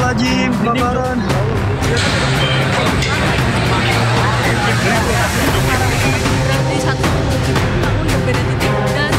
Astagfirullahaladzim, kebakaran. Di satu tahun berbeda titik dan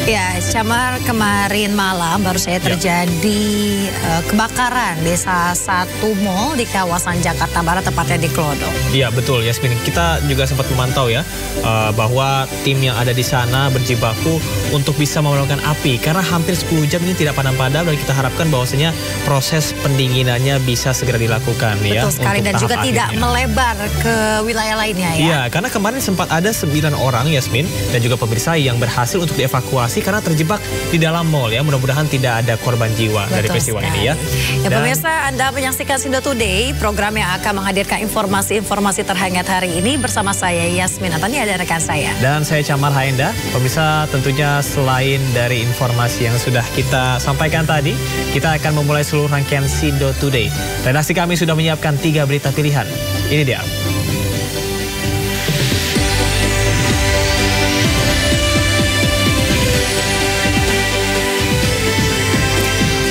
Ya, Camar, kemarin malam baru saja terjadi kebakaran di salah satu mal di kawasan Jakarta Barat, tepatnya di Glodok. Iya, betul Yasmin. Kita juga sempat memantau ya bahwa tim yang ada di sana berjibaku untuk bisa memadamkan api karena hampir 10 jam ini tidak padam-padam, dan kita harapkan bahwasanya proses pendinginannya bisa segera dilakukan. Betul ya. sekali, dan juga tidak melebar ke wilayah lainnya ya. Iya, karena kemarin sempat ada 9 orang Yasmin dan juga pemirsa yang berhasil untuk dievakuasi karena terjebak di dalam mall ya. Mudah-mudahan tidak ada korban jiwa dari peristiwa ini ya. Ya pemirsa, Anda menyaksikan Sindo Today, program yang akan menghadirkan informasi-informasi terhangat hari ini bersama saya Yasmin Atani, ada rekan saya. Dan saya Camar Haenda. Pemirsa, tentunya selain dari informasi yang sudah kita sampaikan tadi, kita akan memulai seluruh rangkaian Sindo Today. Redaksi kami sudah menyiapkan 3 berita pilihan. Ini dia.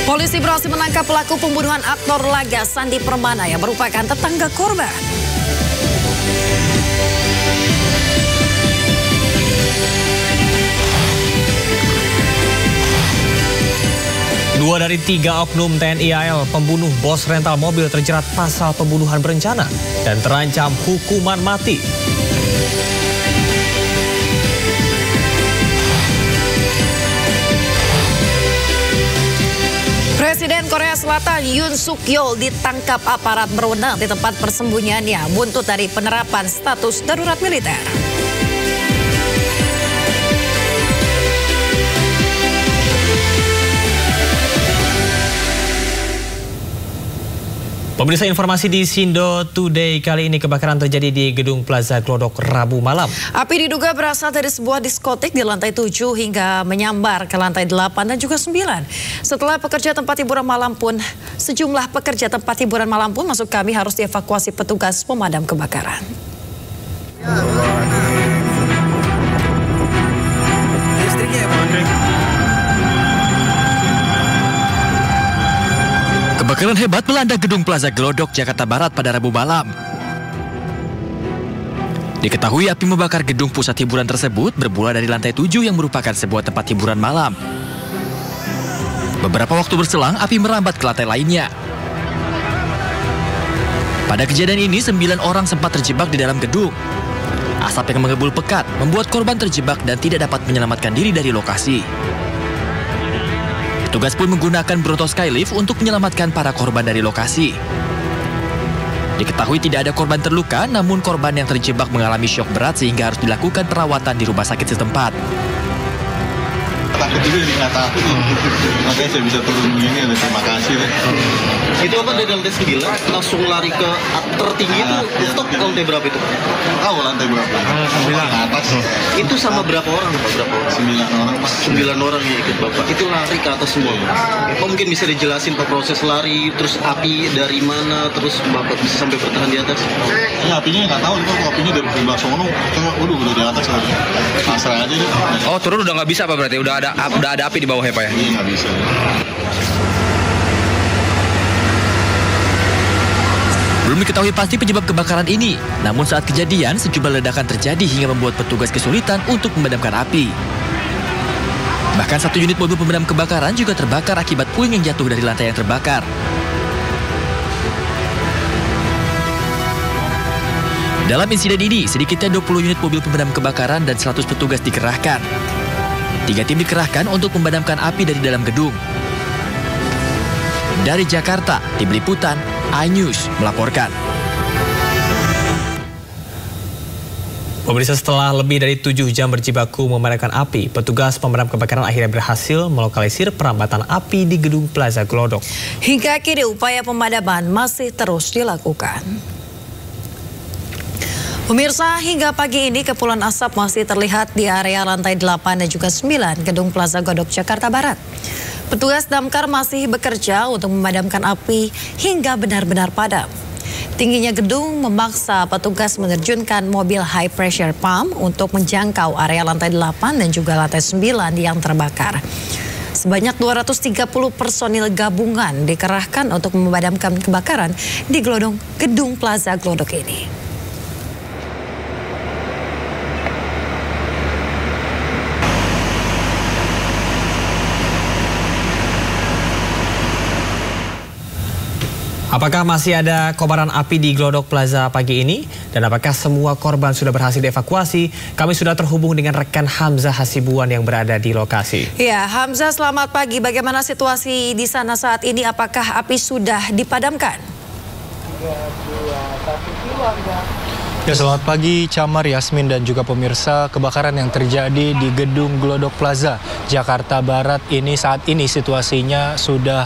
Polisi berhasil menangkap pelaku pembunuhan aktor laga Sandi Permana yang merupakan tetangga korban. Dua dari 3 oknum TNI AL pembunuh bos rental mobil terjerat pasal pembunuhan berencana dan terancam hukuman mati. Presiden Korea Selatan Yoon Suk Yeol ditangkap aparat berwenang di tempat persembunyiannya buntut dari penerapan status darurat militer. Pemirsa, informasi di Sindo Today kali ini, kebakaran terjadi di Gedung Plaza Glodok Rabu malam. Api diduga berasal dari sebuah diskotik di lantai 7 hingga menyambar ke lantai 8 dan juga 9. Setelah pekerja tempat hiburan malam pun, sejumlah pekerja tempat hiburan malam pun maksud kami harus dievakuasi petugas pemadam kebakaran. Kebakaran hebat melanda Gedung Plaza Glodok, Jakarta Barat pada Rabu malam. Diketahui api membakar gedung pusat hiburan tersebut bermula dari lantai 7 yang merupakan sebuah tempat hiburan malam. Beberapa waktu berselang, api merambat ke lantai lainnya. Pada kejadian ini, 9 orang sempat terjebak di dalam gedung. Asap yang mengebul pekat membuat korban terjebak dan tidak dapat menyelamatkan diri dari lokasi. Petugas pun menggunakan Bronto Skylift untuk menyelamatkan para korban dari lokasi. Diketahui tidak ada korban terluka, namun korban yang terjebak mengalami syok berat sehingga harus dilakukan perawatan di rumah sakit setempat. Itu nggak tahu. Makanya saya bisa turun begini, ada terima kasih deh. Itu apa dari lantai 9 langsung lari ke tertinggi itu rooftop lantai berapa itu? Tahu lantai berapa? 9 ke atas. Itu sama berapa orang Pak? Berapa orang? 9 orang Pak. 9 orang yang ikut Bapak. Itu lari ke atas semua. Pak mungkin bisa dijelasin Pak proses lari, terus api dari mana, terus Bapak bisa sampai bertahan di atas? Ya apinya nggak tahu, Pak. Apinya dari sebelah sono, udah di atas lagi. Pasrah aja deh. Oh, turun udah nggak bisa Pak berarti? Udah ada api di bawah ya Pak ya? Iya nggak bisa. Belum diketahui pasti penyebab kebakaran ini. Namun saat kejadian, sejumlah ledakan terjadi hingga membuat petugas kesulitan untuk memadamkan api. Bahkan satu unit mobil pemadam kebakaran juga terbakar akibat puing yang jatuh dari lantai yang terbakar. Dalam insiden ini, sedikitnya 20 unit mobil pemadam kebakaran dan 100 petugas dikerahkan. 3 tim dikerahkan untuk memadamkan api dari dalam gedung. Dari Jakarta, Tim Liputan, iNews melaporkan. Pemirsa, setelah lebih dari 7 jam berjibaku memadamkan api, petugas pemadam kebakaran akhirnya berhasil melokalisir perambatan api di gedung Plaza Glodok. Hingga kini upaya pemadaman masih terus dilakukan. Pemirsa, hingga pagi ini kepulan asap masih terlihat di area lantai 8 dan juga 9 gedung Plaza Glodok, Jakarta Barat. Petugas damkar masih bekerja untuk memadamkan api hingga benar-benar padam. Tingginya gedung memaksa petugas menerjunkan mobil high pressure pump untuk menjangkau area lantai 8 dan juga lantai 9 yang terbakar. Sebanyak 230 personil gabungan dikerahkan untuk memadamkan kebakaran di gedung Plaza Glodok ini. Apakah masih ada kobaran api di Glodok Plaza pagi ini? Dan apakah semua korban sudah berhasil dievakuasi? Kami sudah terhubung dengan rekan Hamzah Hasibuan yang berada di lokasi. Ya, Hamzah, selamat pagi. Bagaimana situasi di sana saat ini? Apakah api sudah dipadamkan? 3, 2, 1, Ya, selamat pagi Camar, Yasmin dan juga pemirsa. Kebakaran yang terjadi di gedung Glodok Plaza, Jakarta Barat ini saat ini situasinya sudah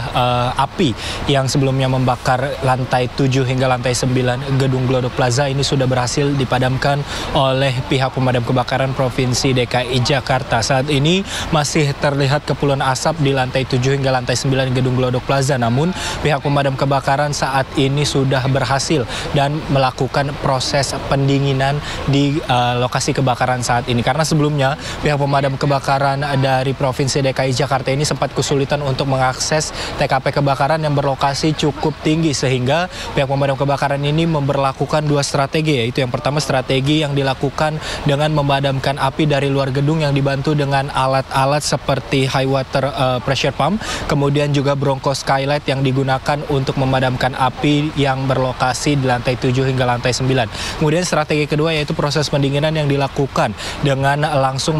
api yang sebelumnya membakar lantai 7 hingga lantai 9 gedung Glodok Plaza ini sudah berhasil dipadamkan oleh pihak pemadam kebakaran Provinsi DKI Jakarta. Saat ini masih terlihat kepulan asap di lantai 7 hingga lantai 9 gedung Glodok Plaza. Namun pihak pemadam kebakaran saat ini sudah berhasil dan melakukan proses pendinginan di lokasi kebakaran saat ini. Karena sebelumnya pihak pemadam kebakaran dari Provinsi DKI Jakarta ini sempat kesulitan untuk mengakses TKP kebakaran yang berlokasi cukup tinggi, sehingga pihak pemadam kebakaran ini memberlakukan 2 strategi, yaitu yang pertama strategi yang dilakukan dengan memadamkan api dari luar gedung yang dibantu dengan alat-alat seperti high water pressure pump, kemudian juga bronco skylight yang digunakan untuk memadamkan api yang berlokasi di lantai 7 hingga lantai 9. Kemudian strategi kedua yaitu proses pendinginan yang dilakukan dengan langsung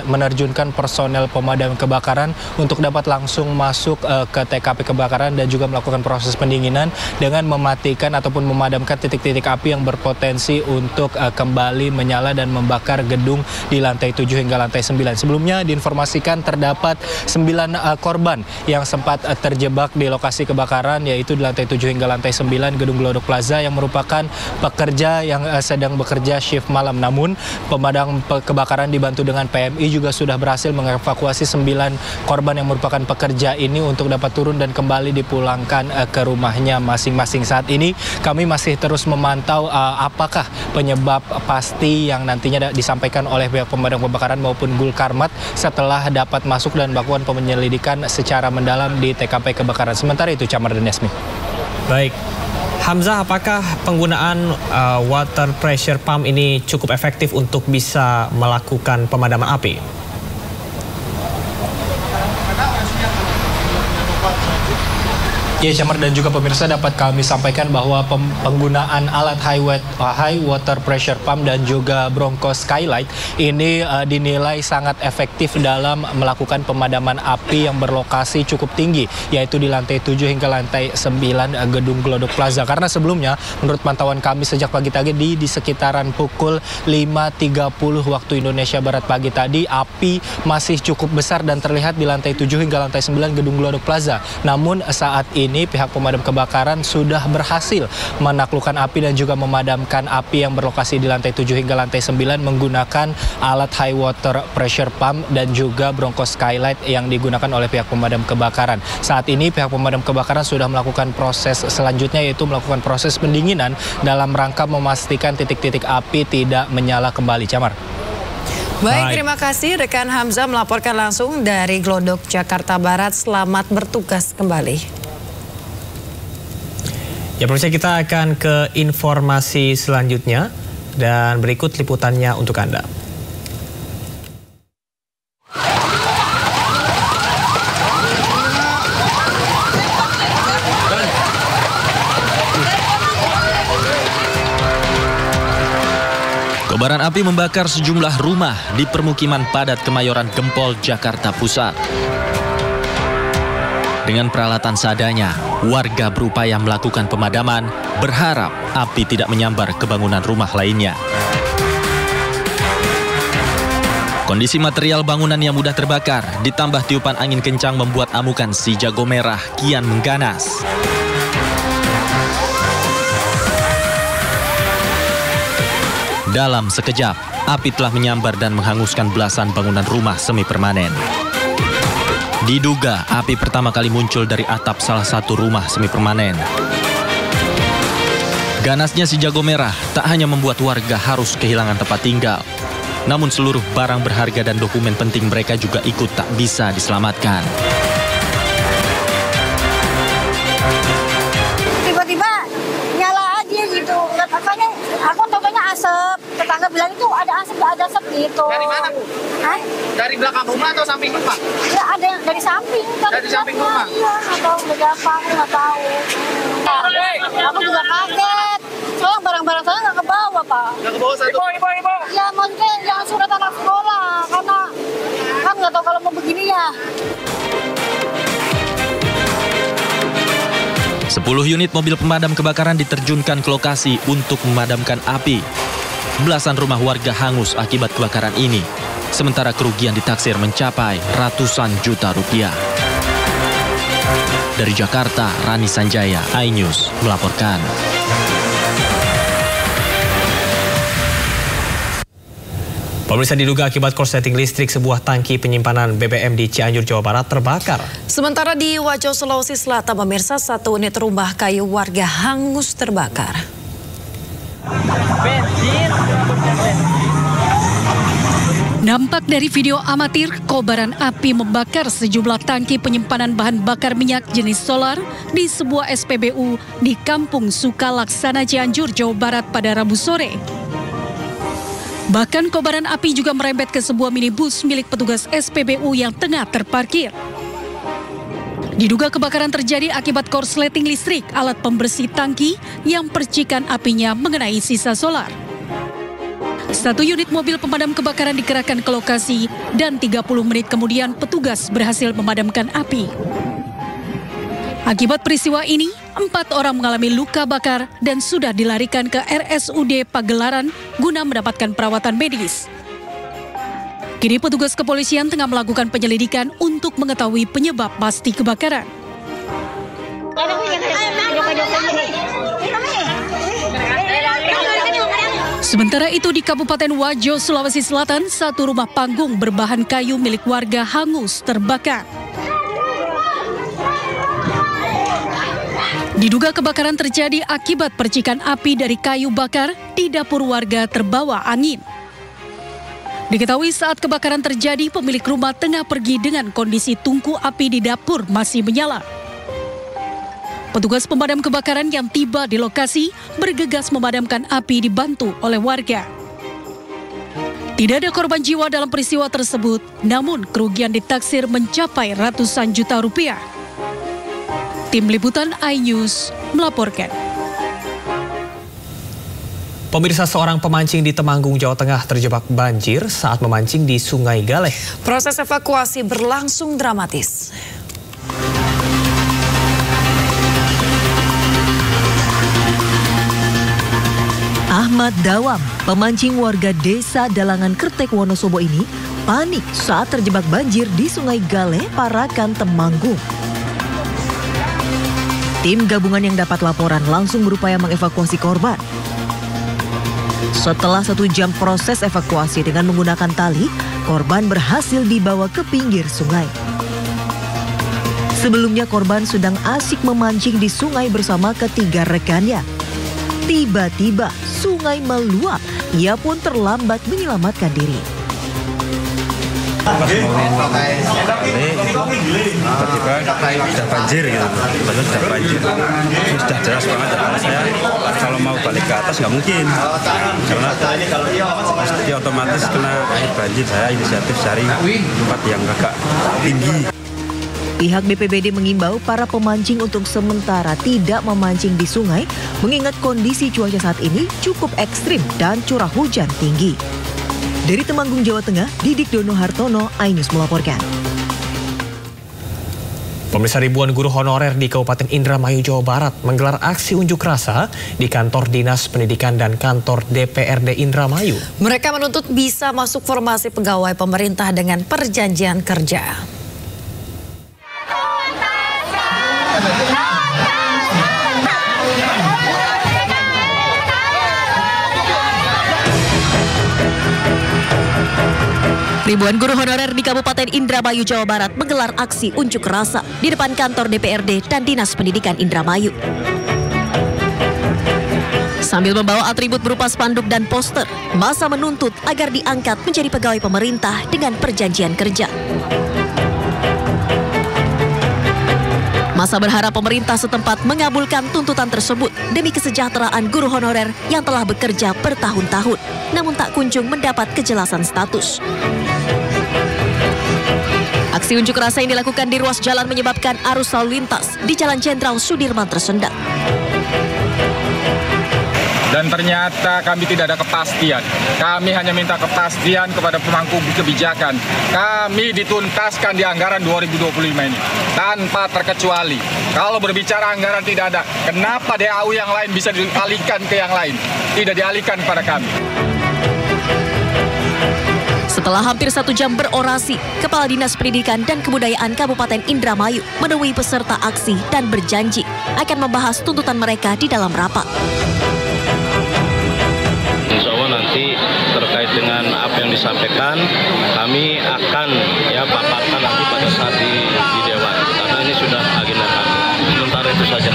menerjunkan personel pemadam kebakaran untuk dapat langsung masuk ke TKP kebakaran dan juga melakukan proses pendinginan dengan mematikan ataupun memadamkan titik-titik api yang berpotensi untuk kembali menyala dan membakar gedung di lantai 7 hingga lantai 9. Sebelumnya diinformasikan terdapat 9 korban yang sempat terjebak di lokasi kebakaran, yaitu di lantai 7 hingga lantai 9 gedung Glodok Plaza yang merupakan pekerja yang sedang bekerja shift malam. Namun pemadam kebakaran dibantu dengan PMI juga sudah berhasil mengevakuasi 9 korban yang merupakan pekerja ini untuk dapat turun dan kembali dipulangkan ke rumahnya masing-masing. Saat ini kami masih terus memantau apakah penyebab pasti yang nantinya disampaikan oleh pihak pemadam kebakaran maupun Gulkarmat setelah dapat masuk dan melakukan penyelidikan secara mendalam di TKP kebakaran. Sementara itu, Camar dan Yasmin. Baik. Hamzah, apakah penggunaan water pressure pump ini cukup efektif untuk bisa melakukan pemadaman api? Ya, Camar dan juga pemirsa, dapat kami sampaikan bahwa penggunaan alat high water pressure pump dan juga Bronco Skylight ini dinilai sangat efektif dalam melakukan pemadaman api yang berlokasi cukup tinggi, yaitu di lantai 7 hingga lantai 9 gedung Glodok Plaza. Karena sebelumnya menurut pantauan kami sejak pagi tadi di sekitaran pukul 5.30 waktu Indonesia Barat pagi tadi, api masih cukup besar dan terlihat di lantai 7 hingga lantai 9 gedung Glodok Plaza. Namun saat ini pihak pemadam kebakaran sudah berhasil menaklukkan api dan juga memadamkan api yang berlokasi di lantai 7 hingga lantai 9 menggunakan alat high water pressure pump dan juga Bronco Skylight yang digunakan oleh pihak pemadam kebakaran. Saat ini pihak pemadam kebakaran sudah melakukan proses selanjutnya, yaitu melakukan proses pendinginan dalam rangka memastikan titik-titik api tidak menyala kembali. Camar. Baik, terima kasih rekan Hamzah melaporkan langsung dari Glodok, Jakarta Barat. Selamat bertugas kembali. Ya, pemirsa, kita akan ke informasi selanjutnya dan berikut liputannya untuk Anda. Kobaran api membakar sejumlah rumah di permukiman padat Kemayoran Gempol, Jakarta Pusat. Dengan peralatan seadanya, warga berupaya melakukan pemadaman, berharap api tidak menyambar ke bangunan rumah lainnya. Kondisi material bangunan yang mudah terbakar, ditambah tiupan angin kencang membuat amukan si jago merah kian mengganas. Dalam sekejap, api telah menyambar dan menghanguskan belasan bangunan rumah semi permanen. Diduga api pertama kali muncul dari atap salah satu rumah semi permanen. Ganasnya si jago merah tak hanya membuat warga harus kehilangan tempat tinggal, namun seluruh barang berharga dan dokumen penting mereka juga ikut tak bisa diselamatkan. Tiba-tiba nyala aja gitu, makanya aku taunya asap. Tetangga bilang itu ada asap gitu. Dari mana, Bu? Hah? Dari belakang rumah atau samping rumah? Ya, ada yang dari samping. Dari samping rumah? Iya, nggak tahu dari apa, aku nggak tahu. Aku juga kaget. Soalnya barang-barang saya nggak ke bawah, Pak. Nggak ke bawah satu? Ibu. Ya, maksudnya jangan surat anak sekolah, karena kan nggak tahu kalau mau begini ya. 10 unit mobil pemadam kebakaran diterjunkan ke lokasi untuk memadamkan api. Belasan rumah warga hangus akibat kebakaran ini, sementara kerugian ditaksir mencapai ratusan juta rupiah. Dari Jakarta, Rani Sanjaya, iNews melaporkan. Pemirsa, diduga akibat korsleting listrik sebuah tangki penyimpanan BBM di Cianjur, Jawa Barat terbakar. Sementara di Wajo, Sulawesi Selatan, pemirsa, satu unit rumah kayu warga hangus terbakar. Nampak dari video amatir, kobaran api membakar sejumlah tangki penyimpanan bahan bakar minyak jenis solar di sebuah SPBU di Kampung Sukalaksana, Cianjur, Jawa Barat pada Rabu sore. Bahkan kobaran api juga merembet ke sebuah minibus milik petugas SPBU yang tengah terparkir. Diduga kebakaran terjadi akibat korsleting listrik alat pembersih tangki yang percikan apinya mengenai sisa solar. Satu unit mobil pemadam kebakaran dikerahkan ke lokasi dan 30 menit kemudian petugas berhasil memadamkan api. Akibat peristiwa ini, 4 orang mengalami luka bakar dan sudah dilarikan ke RSUD Pagelaran guna mendapatkan perawatan medis. Kini petugas kepolisian tengah melakukan penyelidikan untuk mengetahui penyebab pasti kebakaran. Sementara itu di Kabupaten Wajo, Sulawesi Selatan, satu rumah panggung berbahan kayu milik warga hangus terbakar. Diduga kebakaran terjadi akibat percikan api dari kayu bakar di dapur warga terbawa angin. Diketahui saat kebakaran terjadi, pemilik rumah tengah pergi dengan kondisi tungku api di dapur masih menyala. Petugas pemadam kebakaran yang tiba di lokasi bergegas memadamkan api dibantu oleh warga. Tidak ada korban jiwa dalam peristiwa tersebut, namun kerugian ditaksir mencapai ratusan juta rupiah. Tim Liputan iNews melaporkan. Pemirsa, seorang pemancing di Temanggung, Jawa Tengah terjebak banjir saat memancing di Sungai Galeh. Proses evakuasi berlangsung dramatis. Ahmad Dawam, pemancing warga desa Dalangan Kertek, Wonosobo ini panik saat terjebak banjir di Sungai Galeh, Parakan, Temanggung. Tim gabungan yang dapat laporan langsung berupaya mengevakuasi korban. Setelah 1 jam proses evakuasi dengan menggunakan tali, korban berhasil dibawa ke pinggir sungai. Sebelumnya korban sedang asik memancing di sungai bersama ketiga rekannya. Tiba-tiba sungai meluap, ia pun terlambat menyelamatkan diri. Pas mau tiba-tiba sudah banjir gitu, tiba-tiba sudah banjir, sudah deras banget. Saya kalau mau balik ke atas nggak mungkin, karena pasti otomatis kena air banjir. Saya inisiatif cari tempat yang agak tinggi. Pihak BPBD mengimbau para pemancing untuk sementara tidak memancing di sungai, mengingat kondisi cuaca saat ini cukup ekstrim dan curah hujan tinggi. Dari Temanggung, Jawa Tengah, Didik Dono Hartono, iNews melaporkan. Pemirsa, ribuan guru honorer di Kabupaten Indramayu, Jawa Barat menggelar aksi unjuk rasa di kantor Dinas Pendidikan dan kantor DPRD Indramayu. Mereka menuntut bisa masuk formasi pegawai pemerintah dengan perjanjian kerja. Ribuan guru honorer di Kabupaten Indramayu, Jawa Barat menggelar aksi unjuk rasa di depan kantor DPRD dan Dinas Pendidikan Indramayu. Sambil membawa atribut berupa spanduk dan poster, massa menuntut agar diangkat menjadi pegawai pemerintah dengan perjanjian kerja. Massa berharap pemerintah setempat mengabulkan tuntutan tersebut demi kesejahteraan guru honorer yang telah bekerja bertahun-tahun, namun tak kunjung mendapat kejelasan status. Aksi unjuk rasa yang dilakukan di ruas jalan menyebabkan arus lalu lintas di Jalan Jenderal Sudirman tersendat. Dan ternyata kami tidak ada kepastian. Kami hanya minta kepastian kepada pemangku kebijakan. Kami dituntaskan di anggaran 2025 ini tanpa terkecuali. Kalau berbicara anggaran tidak ada, kenapa DAU yang lain bisa dialihkan ke yang lain? Tidak dialihkan kepada kami. Setelah hampir 1 jam berorasi, Kepala Dinas Pendidikan dan Kebudayaan Kabupaten Indramayu menemui peserta aksi dan berjanji akan membahas tuntutan mereka di dalam rapat. Insya Allah nanti terkait dengan apa yang disampaikan, kami akan paparkan nanti pada saat di Dewan, karena ini sudah agenda kami. Sementara itu saja.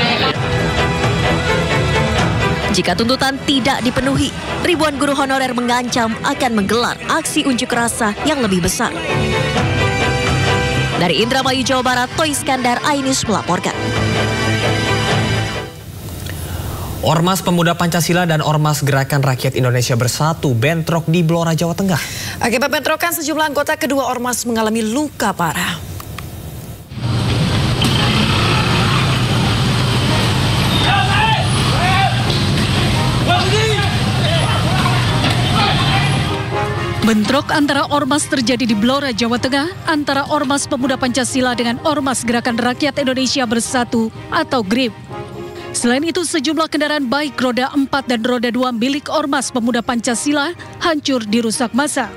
Jika tuntutan tidak dipenuhi, ribuan guru honorer mengancam akan menggelar aksi unjuk rasa yang lebih besar. Dari Indramayu, Jawa Barat, Toy Iskandar, iNews melaporkan. Ormas Pemuda Pancasila dan Ormas Gerakan Rakyat Indonesia Bersatu bentrok di Blora, Jawa Tengah. Akibat bentrokan, sejumlah anggota kedua ormas mengalami luka parah. Bentrok antara ormas terjadi di Blora, Jawa Tengah, antara Ormas Pemuda Pancasila dengan Ormas Gerakan Rakyat Indonesia Bersatu atau GRIP. Selain itu, sejumlah kendaraan baik roda 4 dan roda 2 milik Ormas Pemuda Pancasila hancur dirusak massa.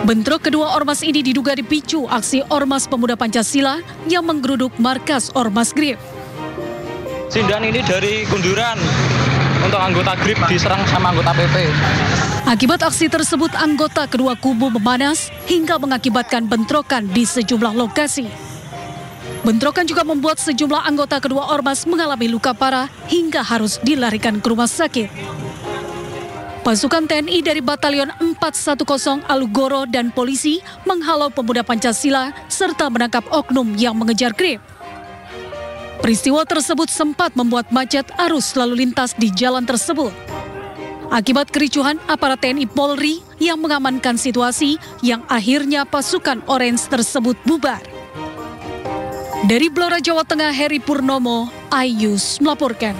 Bentrok kedua ormas ini diduga dipicu aksi Ormas Pemuda Pancasila yang menggeruduk markas Ormas GRIP. Sindan ini dari gunduran untuk anggota GRIP diserang sama anggota PP. Akibat aksi tersebut, anggota kedua kubu memanas hingga mengakibatkan bentrokan di sejumlah lokasi. Bentrokan juga membuat sejumlah anggota kedua ormas mengalami luka parah hingga harus dilarikan ke rumah sakit. Pasukan TNI dari Batalion 410 Alugoro dan polisi menghalau Pemuda Pancasila serta menangkap oknum yang mengejar GRIP. Peristiwa tersebut sempat membuat macet arus lalu lintas di jalan tersebut. Akibat kericuhan, aparat TNI Polri yang mengamankan situasi yang akhirnya pasukan Orange tersebut bubar. Dari Blora, Jawa Tengah, Heri Purnomo, iNews melaporkan.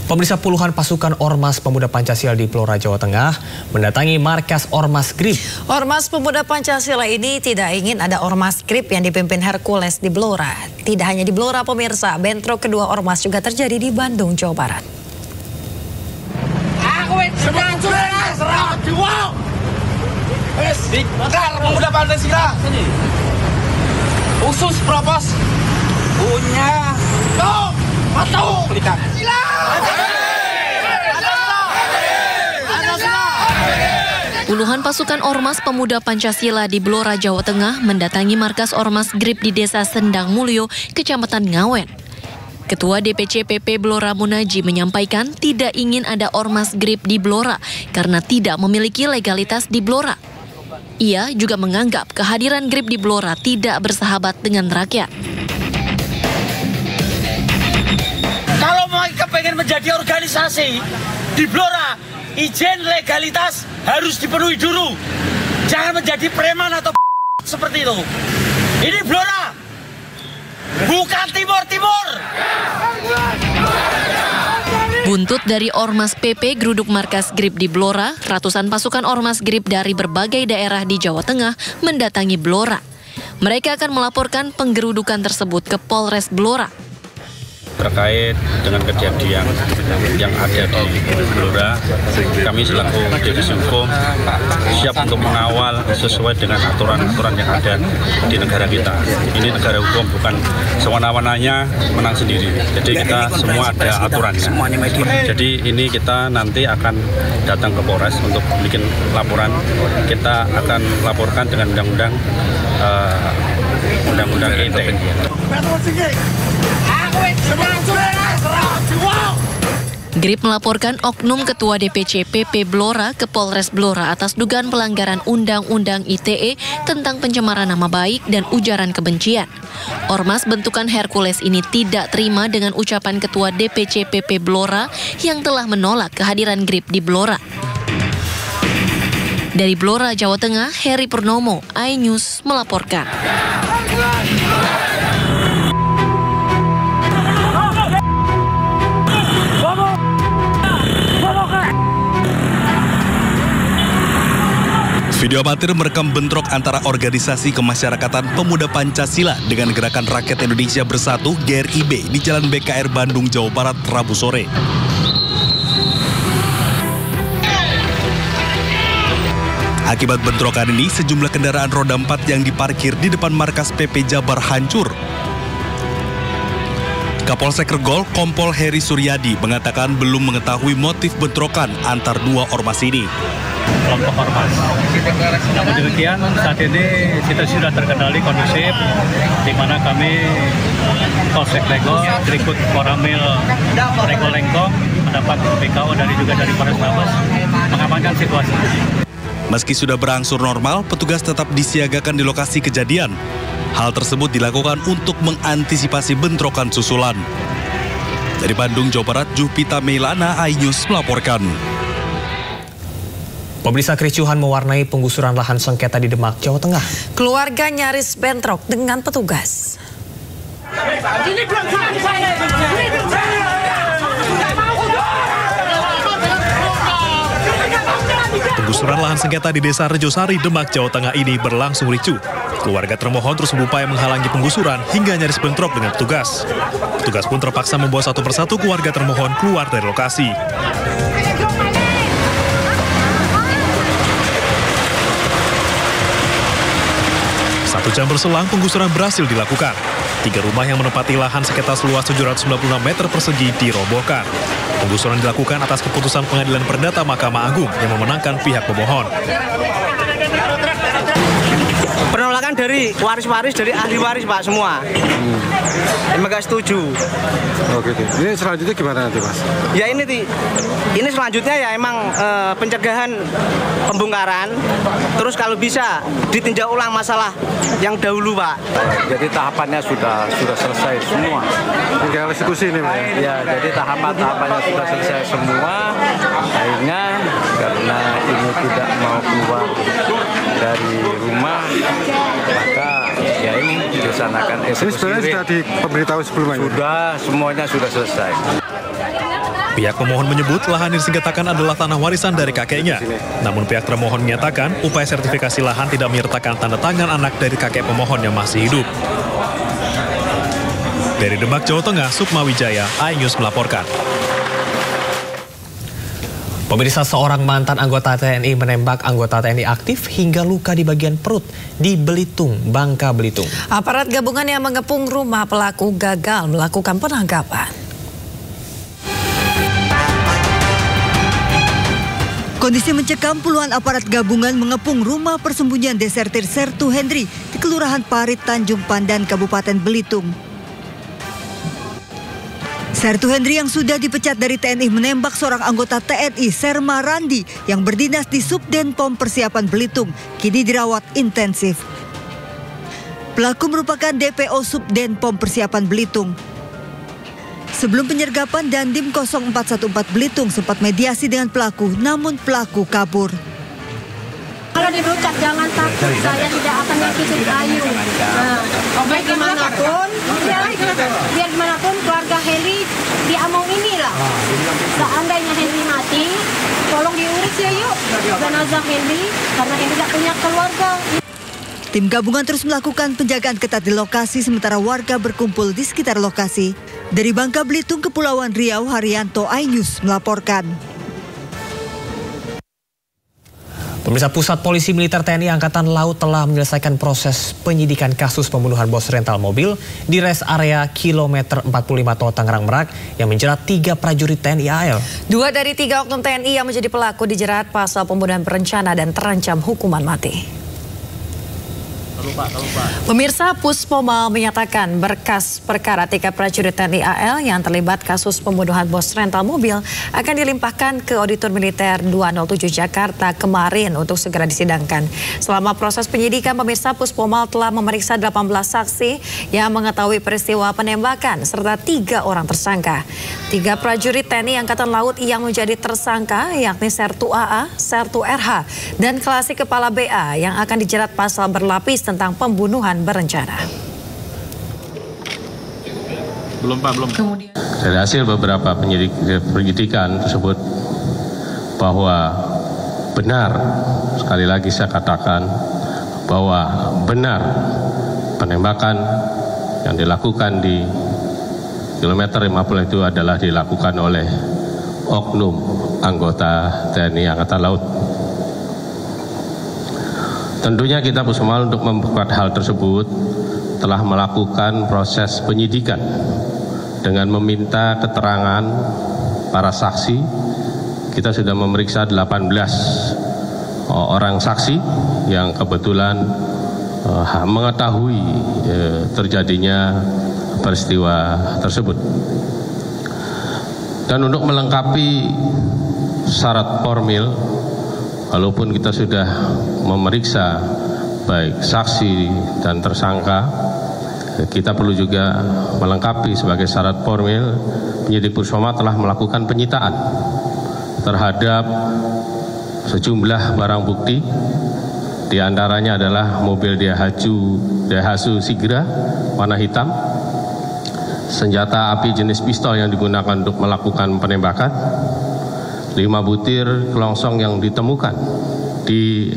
Pemirsa, puluhan pasukan Ormas Pemuda Pancasila di Blora, Jawa Tengah mendatangi markas Ormas GRIP. Ormas Pemuda Pancasila ini tidak ingin ada Ormas GRIP yang dipimpin Hercules di Blora. Tidak hanya di Blora, pemirsa, bentrok kedua Ormas juga terjadi di Bandung, Jawa Barat. Pemuda Pancasila usus propos punya atau Puluhan pasukan Ormas Pemuda Pancasila di Blora, Jawa Tengah mendatangi markas Ormas GRIP di Desa Sendang Mulyo, Kecamatan Ngawen. Ketua DPC PP Blora Munaji menyampaikan tidak ingin ada Ormas GRIP di Blora karena tidak memiliki legalitas di Blora. Ia juga menganggap kehadiran GRIP di Blora tidak bersahabat dengan rakyat. Kalau mau kepengen menjadi organisasi di Blora, izin legalitas harus dipenuhi dulu. Jangan menjadi preman atau seperti itu. Ini Blora, bukan Timur-Timur. Buntut dari Ormas PP geruduk markas GRIP di Blora, ratusan pasukan Ormas GRIP dari berbagai daerah di Jawa Tengah mendatangi Blora. Mereka akan melaporkan penggerudukan tersebut ke Polres Blora. Terkait dengan kejadian yang ada di Blora, kami selaku divisi hukum siap untuk mengawal sesuai dengan aturan-aturan yang ada di negara kita. Ini negara hukum, bukan sewana-wananya menang sendiri. Jadi kita semua ada aturannya. Jadi ini kita nanti akan datang ke Polres untuk bikin laporan. Kita akan laporkan dengan undang-undang ITE. GRIP melaporkan oknum Ketua DPC PP Blora ke Polres Blora atas dugaan pelanggaran Undang-Undang ITE tentang pencemaran nama baik dan ujaran kebencian. Ormas bentukan Hercules ini tidak terima dengan ucapan Ketua DPC PP Blora yang telah menolak kehadiran GRIP di Blora. Dari Blora, Jawa Tengah, Heri Purnomo, iNews melaporkan. Video amatir merekam bentrok antara organisasi kemasyarakatan Pemuda Pancasila dengan Gerakan Rakyat Indonesia Bersatu (GRIB) di Jalan BKR Bandung, Jawa Barat, Rabu sore. Akibat bentrokan ini, sejumlah kendaraan roda 4 yang diparkir di depan markas PP Jabar hancur. Kapolsek Regol, Kompol Heri Suryadi, mengatakan belum mengetahui motif bentrokan antar dua ormas ini. Kelompok ormas. Namun demikian, saat ini kita sudah terkendali kondusif, di mana kami Polsek Regol, berikut Koramil Regol Lengkong, mendapat PKO juga dari Polres Tabes, mengamankan situasi. Meski sudah berangsur normal, petugas tetap disiagakan di lokasi kejadian. Hal tersebut dilakukan untuk mengantisipasi bentrokan susulan. Dari Bandung, Jawa Barat, Jupita Meilana, iNews melaporkan. Pemirsa, kericuhan mewarnai penggusuran lahan sengketa di Demak, Jawa Tengah. Keluarga nyaris bentrok dengan petugas. Penggusuran lahan sengketa di Desa Rejosari, Demak, Jawa Tengah ini berlangsung ricuh. Keluarga termohon terus berupaya menghalangi penggusuran hingga nyaris bentrok dengan petugas. Petugas pun terpaksa membawa satu persatu keluarga termohon keluar dari lokasi. Satu jam berselang, penggusuran berhasil dilakukan. 3 rumah yang menempati lahan sengketa seluas 796 meter persegi dirobohkan. Penggusuran dilakukan atas keputusan Pengadilan Perdata Mahkamah Agung yang memenangkan pihak pemohon. Penolakan dari waris-waris, dari ahli waris, Pak, semua. Emang gak setuju. Oh gitu. Ini selanjutnya gimana nanti, Mas? Ya ini selanjutnya ya emang pencegahan pembongkaran. Terus kalau bisa ditinjau ulang masalah yang dahulu, Pak. Jadi tahapannya sudah selesai semua. Tinggal eksekusi ini, Pak. Ya, jadi tahapannya sudah selesai semua. Akhirnya karena ini tidak mau keluar dari rumah, maka ya ini dilaksanakan eksekusi. Ini sebenarnya sudah diberitahu sebelumnya? Sudah, semuanya sudah selesai. Pihak pemohon menyebut lahan yang disengketakan adalah tanah warisan dari kakeknya. Namun pihak termohon menyatakan upaya sertifikasi lahan tidak menyertakan tanda tangan anak dari kakek pemohon yang masih hidup. Dari Demak, Jawa Tengah, Sukma Wijaya, iNews melaporkan. Pemirsa, seorang mantan anggota TNI menembak anggota TNI aktif hingga luka di bagian perut di Belitung, Bangka Belitung. Aparat gabungan yang mengepung rumah pelaku gagal melakukan penangkapan. Kondisi mencekam, puluhan aparat gabungan mengepung rumah persembunyian desertir Sertu Hendri di Kelurahan Parit, Tanjung Pandan, Kabupaten Belitung. Sertu Hendri yang sudah dipecat dari TNI menembak seorang anggota TNI, Serma Randi, yang berdinas di Subdenpom Persiapan Belitung, kini dirawat intensif. Pelaku merupakan DPO Subdenpom Persiapan Belitung. Sebelum penyergapan, Dandim 0414 Belitung sempat mediasi dengan pelaku, namun pelaku kabur. Kalau dipecat jangan takut, saya tidak akan nyakitin Ayu. Biar gimanapun, biar gimanapun keluarga Heli diamong inilah. Seandainya Heli mati, tolong diurus ya yuk jenazah Heli, karena Heli tidak punya keluarga. Tim gabungan terus melakukan penjagaan ketat di lokasi sementara warga berkumpul di sekitar lokasi. Dari Bangka Belitung, Kepulauan Riau, Haryanto, iNews melaporkan. Pemirsa, Pusat Polisi Militer TNI Angkatan Laut telah menyelesaikan proses penyidikan kasus pembunuhan bos rental mobil di res area kilometer 45 Tol Tangerang Merak yang menjerat 3 prajurit TNI AL. 2 dari 3 oknum TNI yang menjadi pelaku dijerat pasal pembunuhan berencana dan terancam hukuman mati. Pemirsa, Puspomal menyatakan berkas perkara 3 prajurit TNI AL yang terlibat kasus pembunuhan bos rental mobil akan dilimpahkan ke Auditor Militer 207 Jakarta kemarin untuk segera disidangkan. Selama proses penyidikan, pemirsa, Puspomal telah memeriksa 18 saksi yang mengetahui peristiwa penembakan serta 3 orang tersangka. 3 prajurit TNI Angkatan Laut yang menjadi tersangka yakni Sertu AA, Sertu RH, dan Klasik Kepala BA yang akan dijerat pasal berlapis tentang pembunuhan berencana. Belum Pak, belum. Dari hasil beberapa penyidikan tersebut bahwa benar, sekali lagi saya katakan bahwa benar penembakan yang dilakukan di kilometer 50 itu adalah dilakukan oleh oknum anggota TNI Angkatan Laut. Tentunya kita Puspomal untuk memperkuat hal tersebut telah melakukan proses penyidikan dengan meminta keterangan para saksi. Kita sudah memeriksa 18 orang saksi yang kebetulan mengetahui terjadinya peristiwa tersebut. Dan untuk melengkapi syarat formil, walaupun kita sudah memeriksa baik saksi dan tersangka, kita perlu juga melengkapi sebagai syarat formil. Penyidik Puspomal telah melakukan penyitaan terhadap sejumlah barang bukti, di antaranya adalah mobil Daihatsu Sigra warna hitam, senjata api jenis pistol yang digunakan untuk melakukan penembakan, 5 butir kelongsong yang ditemukan di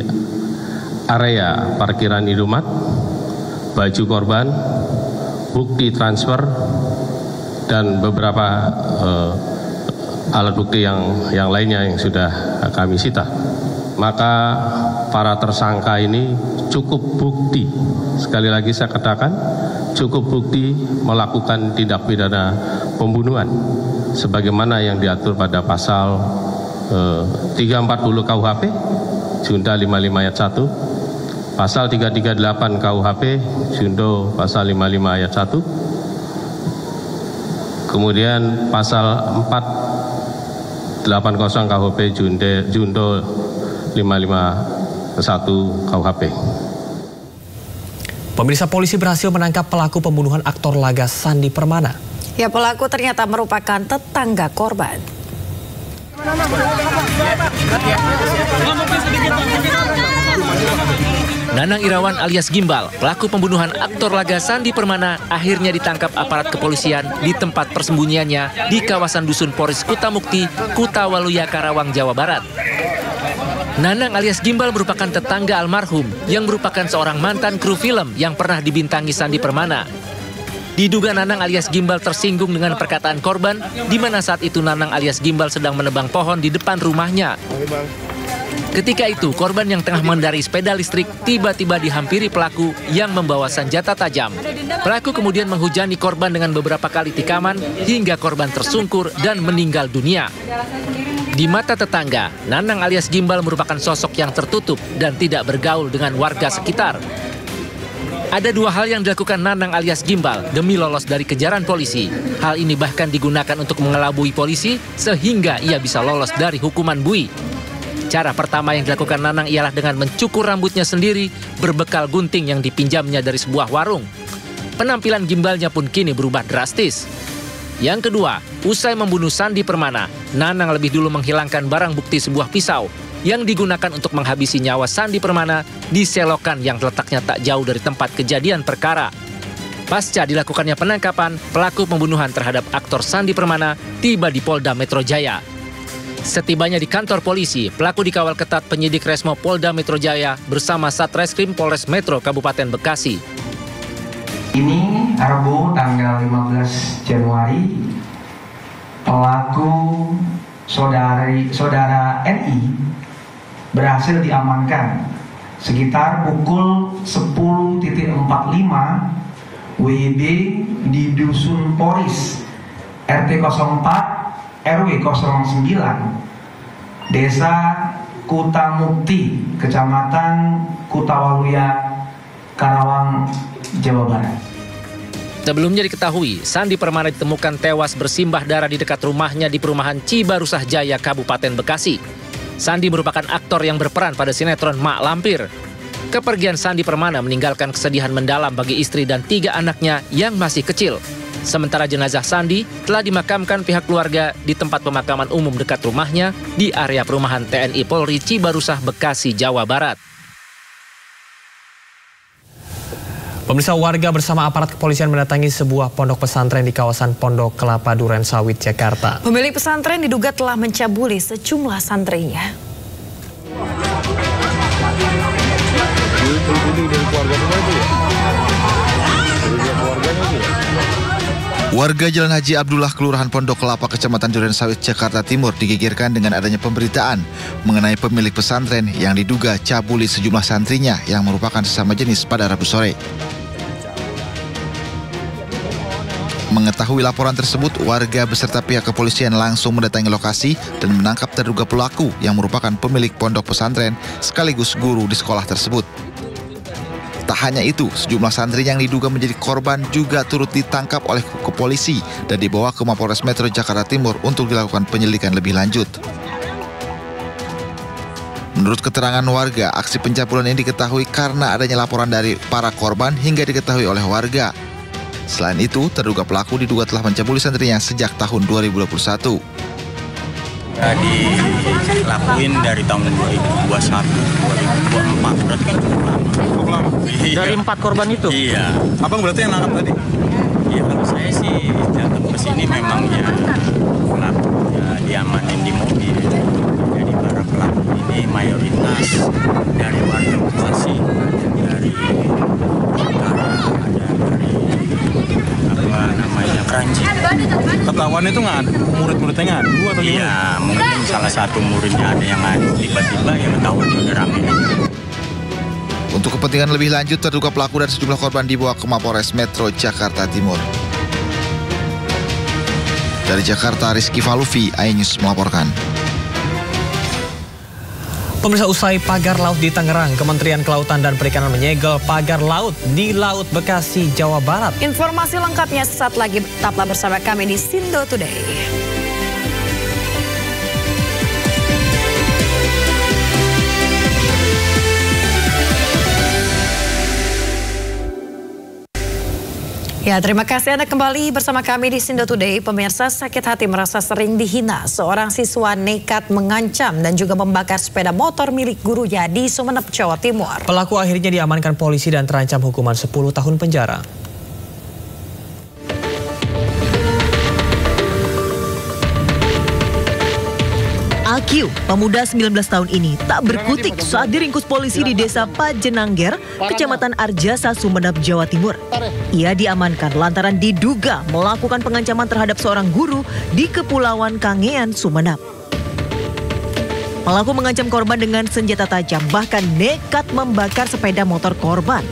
area parkiran Indomaret, baju korban, bukti transfer, dan beberapa alat bukti yang lainnya yang sudah kami sita. Maka para tersangka ini cukup bukti, sekali lagi saya katakan, cukup bukti melakukan tindak pidana pembunuhan sebagaimana yang diatur pada pasal 340 KUHP Junto 55 ayat 1, pasal 338 KUHP Junto pasal 55 ayat 1, kemudian pasal 480 KUHP Junto 551 KUHP. Pemirsa, polisi berhasil menangkap pelaku pembunuhan aktor laga Sandi Permana. Ya, pelaku ternyata merupakan tetangga korban. Nanang Irawan alias Gimbal, pelaku pembunuhan aktor laga Sandi Permana, akhirnya ditangkap aparat kepolisian di tempat persembunyiannya di kawasan Dusun Poris Kutamukti, Kutawaluya, Karawang, Jawa Barat. Nanang alias Gimbal merupakan tetangga almarhum yang merupakan seorang mantan kru film yang pernah dibintangi Sandi Permana. Diduga Nanang alias Gimbal tersinggung dengan perkataan korban, di mana saat itu Nanang alias Gimbal sedang menebang pohon di depan rumahnya. Ketika itu, korban yang tengah mengendarai sepeda listrik tiba-tiba dihampiri pelaku yang membawa senjata tajam. Pelaku kemudian menghujani korban dengan beberapa kali tikaman hingga korban tersungkur dan meninggal dunia. Di mata tetangga, Nanang alias Gimbal merupakan sosok yang tertutup dan tidak bergaul dengan warga sekitar. Ada dua hal yang dilakukan Nanang alias Gimbal demi lolos dari kejaran polisi. Hal ini bahkan digunakan untuk mengelabui polisi sehingga ia bisa lolos dari hukuman bui. Cara pertama yang dilakukan Nanang ialah dengan mencukur rambutnya sendiri berbekal gunting yang dipinjamnya dari sebuah warung. Penampilan Gimbalnya pun kini berubah drastis. Yang kedua, usai membunuh Sandi Permana, Nanang lebih dulu menghilangkan barang bukti sebuah pisau yang digunakan untuk menghabisi nyawa Sandi Permana di selokan yang letaknya tak jauh dari tempat kejadian perkara. Pasca dilakukannya penangkapan, pelaku pembunuhan terhadap aktor Sandi Permana tiba di Polda Metro Jaya. Setibanya di kantor polisi, pelaku dikawal ketat penyidik Resmo Polda Metro Jaya bersama Satreskrim Polres Metro Kabupaten Bekasi. Ini Rabu tanggal 15 Januari, pelaku saudara NI berhasil diamankan sekitar pukul 10.45 WIB di Dusun Poris, RT 04, RW 09, Desa Kutamukti, Kecamatan Kutawaluya, Karawang, Jawa Barat. Sebelumnya diketahui, Sandi Permana ditemukan tewas bersimbah darah di dekat rumahnya di perumahan Cibarusah Jaya, Kabupaten Bekasi. Sandi merupakan aktor yang berperan pada sinetron Mak Lampir. Kepergian Sandi Permana meninggalkan kesedihan mendalam bagi istri dan 3 anaknya yang masih kecil. Sementara jenazah Sandi telah dimakamkan pihak keluarga di tempat pemakaman umum dekat rumahnya di area perumahan TNI Polri Cibarusah, Bekasi, Jawa Barat. Pemirsa, warga bersama aparat kepolisian mendatangi sebuah pondok pesantren di kawasan Pondok Kelapa Duren Sawit, Jakarta. Pemilik pesantren diduga telah mencabuli sejumlah santrinya. Warga Jalan Haji Abdullah, Kelurahan Pondok Kelapa, Kecamatan Duren Sawit, Jakarta Timur digegerkan dengan adanya pemberitaan mengenai pemilik pesantren yang diduga cabuli sejumlah santrinya yang merupakan sesama jenis pada Rabu sore. Mengetahui laporan tersebut, warga beserta pihak kepolisian langsung mendatangi lokasi dan menangkap terduga pelaku yang merupakan pemilik pondok pesantren sekaligus guru di sekolah tersebut. Tak hanya itu, sejumlah santri yang diduga menjadi korban juga turut ditangkap oleh polisi dan dibawa ke Mapolres Metro Jakarta Timur untuk dilakukan penyelidikan lebih lanjut. Menurut keterangan warga, aksi pencabulan ini diketahui karena adanya laporan dari para korban hingga diketahui oleh warga. Selain itu, terduga pelaku diduga telah mencabuli santrinya sejak tahun 2021. Dilakuin dari tahun 2021, 2024, berarti kan cukup lama. Dari 4 korban itu? Iya. Abang berarti yang nangkap tadi? Iya, kalau saya sih datang ke sini memang ya pelakunya diamanin di mobil. Jadi para pelaku ini mayoritas dari warga Bekasi, dari utara, ada dari apa namanya Kranji. Ketahuan itu nggak ada, murid-muridnya nggak ada atau gimana? Iya, mungkin salah satu muridnya ada yang ngadu, tiba-tiba ya ketahuan udah rame. Untuk kepentingan lebih lanjut, terduga pelaku dan sejumlah korban dibawa ke Mapolres Metro Jakarta Timur. Dari Jakarta, Rizky Falufi, iNews melaporkan. Pemirsa, usai pagar laut di Tangerang, Kementerian Kelautan dan Perikanan menyegel pagar laut di Laut Bekasi, Jawa Barat. Informasi lengkapnya sesaat lagi, tetaplah bersama kami di Sindo Today. Ya, terima kasih Anda kembali bersama kami di Sindo Today. Pemirsa, sakit hati merasa sering dihina. Seorang siswa nekat mengancam dan juga membakar sepeda motor milik gurunya di Sumeneb, Jawa Timur. Pelaku akhirnya diamankan polisi dan terancam hukuman 10 tahun penjara. Akyu, pemuda 19 tahun ini tak berkutik saat diringkus polisi di desa Pajenangger, Kecamatan Arjasa, Sumeneb, Jawa Timur. Ia diamankan lantaran diduga melakukan pengancaman terhadap seorang guru di Kepulauan Kangean, Sumeneb. Pelaku mengancam korban dengan senjata tajam, bahkan nekat membakar sepeda motor korban.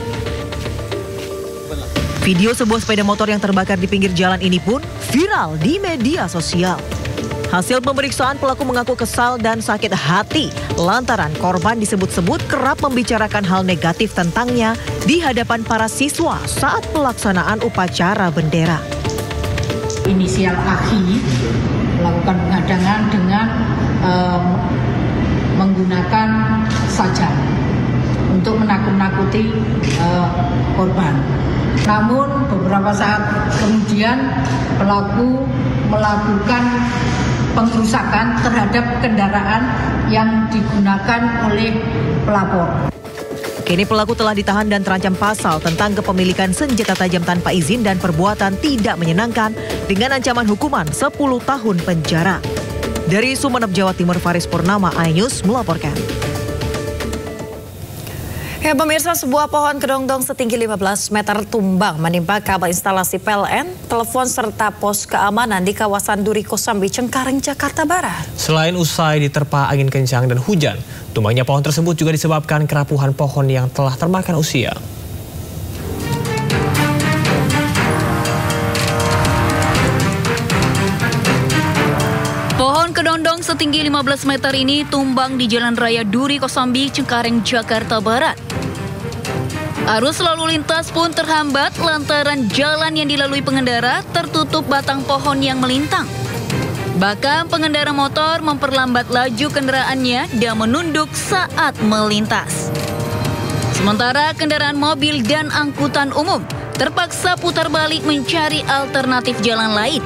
Video sebuah sepeda motor yang terbakar di pinggir jalan ini pun viral di media sosial. Hasil pemeriksaan, pelaku mengaku kesal dan sakit hati lantaran korban disebut-sebut kerap membicarakan hal negatif tentangnya di hadapan para siswa saat pelaksanaan upacara bendera. Inisial AHI melakukan penghadangan dengan menggunakan sajam untuk menakut-nakuti korban. Namun beberapa saat kemudian pelaku melakukan pengrusakan terhadap kendaraan yang digunakan oleh pelapor. Kini pelaku telah ditahan dan terancam pasal tentang kepemilikan senjata tajam tanpa izin dan perbuatan tidak menyenangkan dengan ancaman hukuman 10 tahun penjara. Dari Sumeneb, Jawa Timur, Faris Purnama, iNews melaporkan. Ya, pemirsa, sebuah pohon kedongdong setinggi 15 meter tumbang menimpa kabel instalasi PLN, telepon serta pos keamanan di kawasan Duri Kosambi, Cengkareng, Jakarta Barat. Selain usai diterpa angin kencang dan hujan, tumbangnya pohon tersebut juga disebabkan kerapuhan pohon yang telah termakan usia. Pohon kedondong setinggi 15 meter ini tumbang di Jalan Raya Duri Kosambi, Cengkareng, Jakarta Barat. Arus lalu lintas pun terhambat lantaran jalan yang dilalui pengendara tertutup batang pohon yang melintang. Bahkan pengendara motor memperlambat laju kendaraannya dan menunduk saat melintas. Sementara kendaraan mobil dan angkutan umum terpaksa putar balik mencari alternatif jalan lain.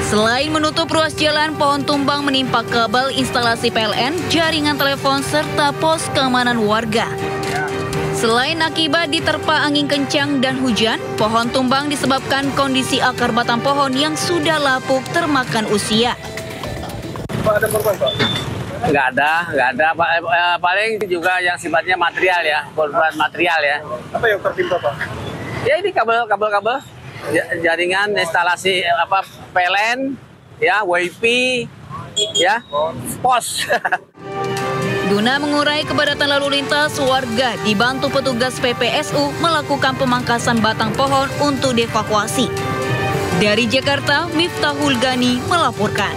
Selain menutup ruas jalan, pohon tumbang menimpa kabel instalasi PLN, jaringan telepon, serta pos keamanan warga. Selain akibat diterpa angin kencang dan hujan, pohon tumbang disebabkan kondisi akar batang pohon yang sudah lapuk termakan usia. Pak, ada korban, Pak? Nggak ada. Paling juga yang sifatnya material ya, korban material ya. Apa yang tertimpa, Pak? Ya ini kabel jaringan instalasi PLN, ya, WiFi, ya, pos. Guna mengurai kepadatan lalu lintas, warga dibantu petugas PPSU melakukan pemangkasan batang pohon untuk dievakuasi. Dari Jakarta, Miftahul Gani melaporkan.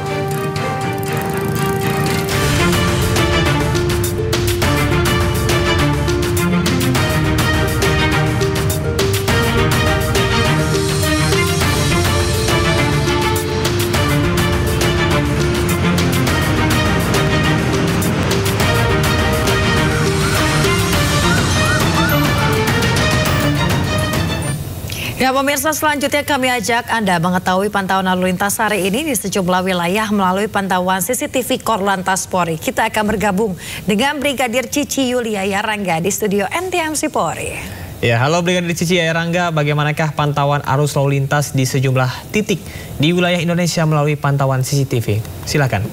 Ya, pemirsa, selanjutnya kami ajak Anda mengetahui pantauan lalu lintas hari ini di sejumlah wilayah melalui pantauan CCTV Korlantas Polri. Kita akan bergabung dengan Brigadir Cici Yulia Yarangga di studio NTMC Polri. Ya, halo Brigadir Cici Yarangga, bagaimanakah pantauan arus lalu lintas di sejumlah titik di wilayah Indonesia melalui pantauan CCTV? Silakan.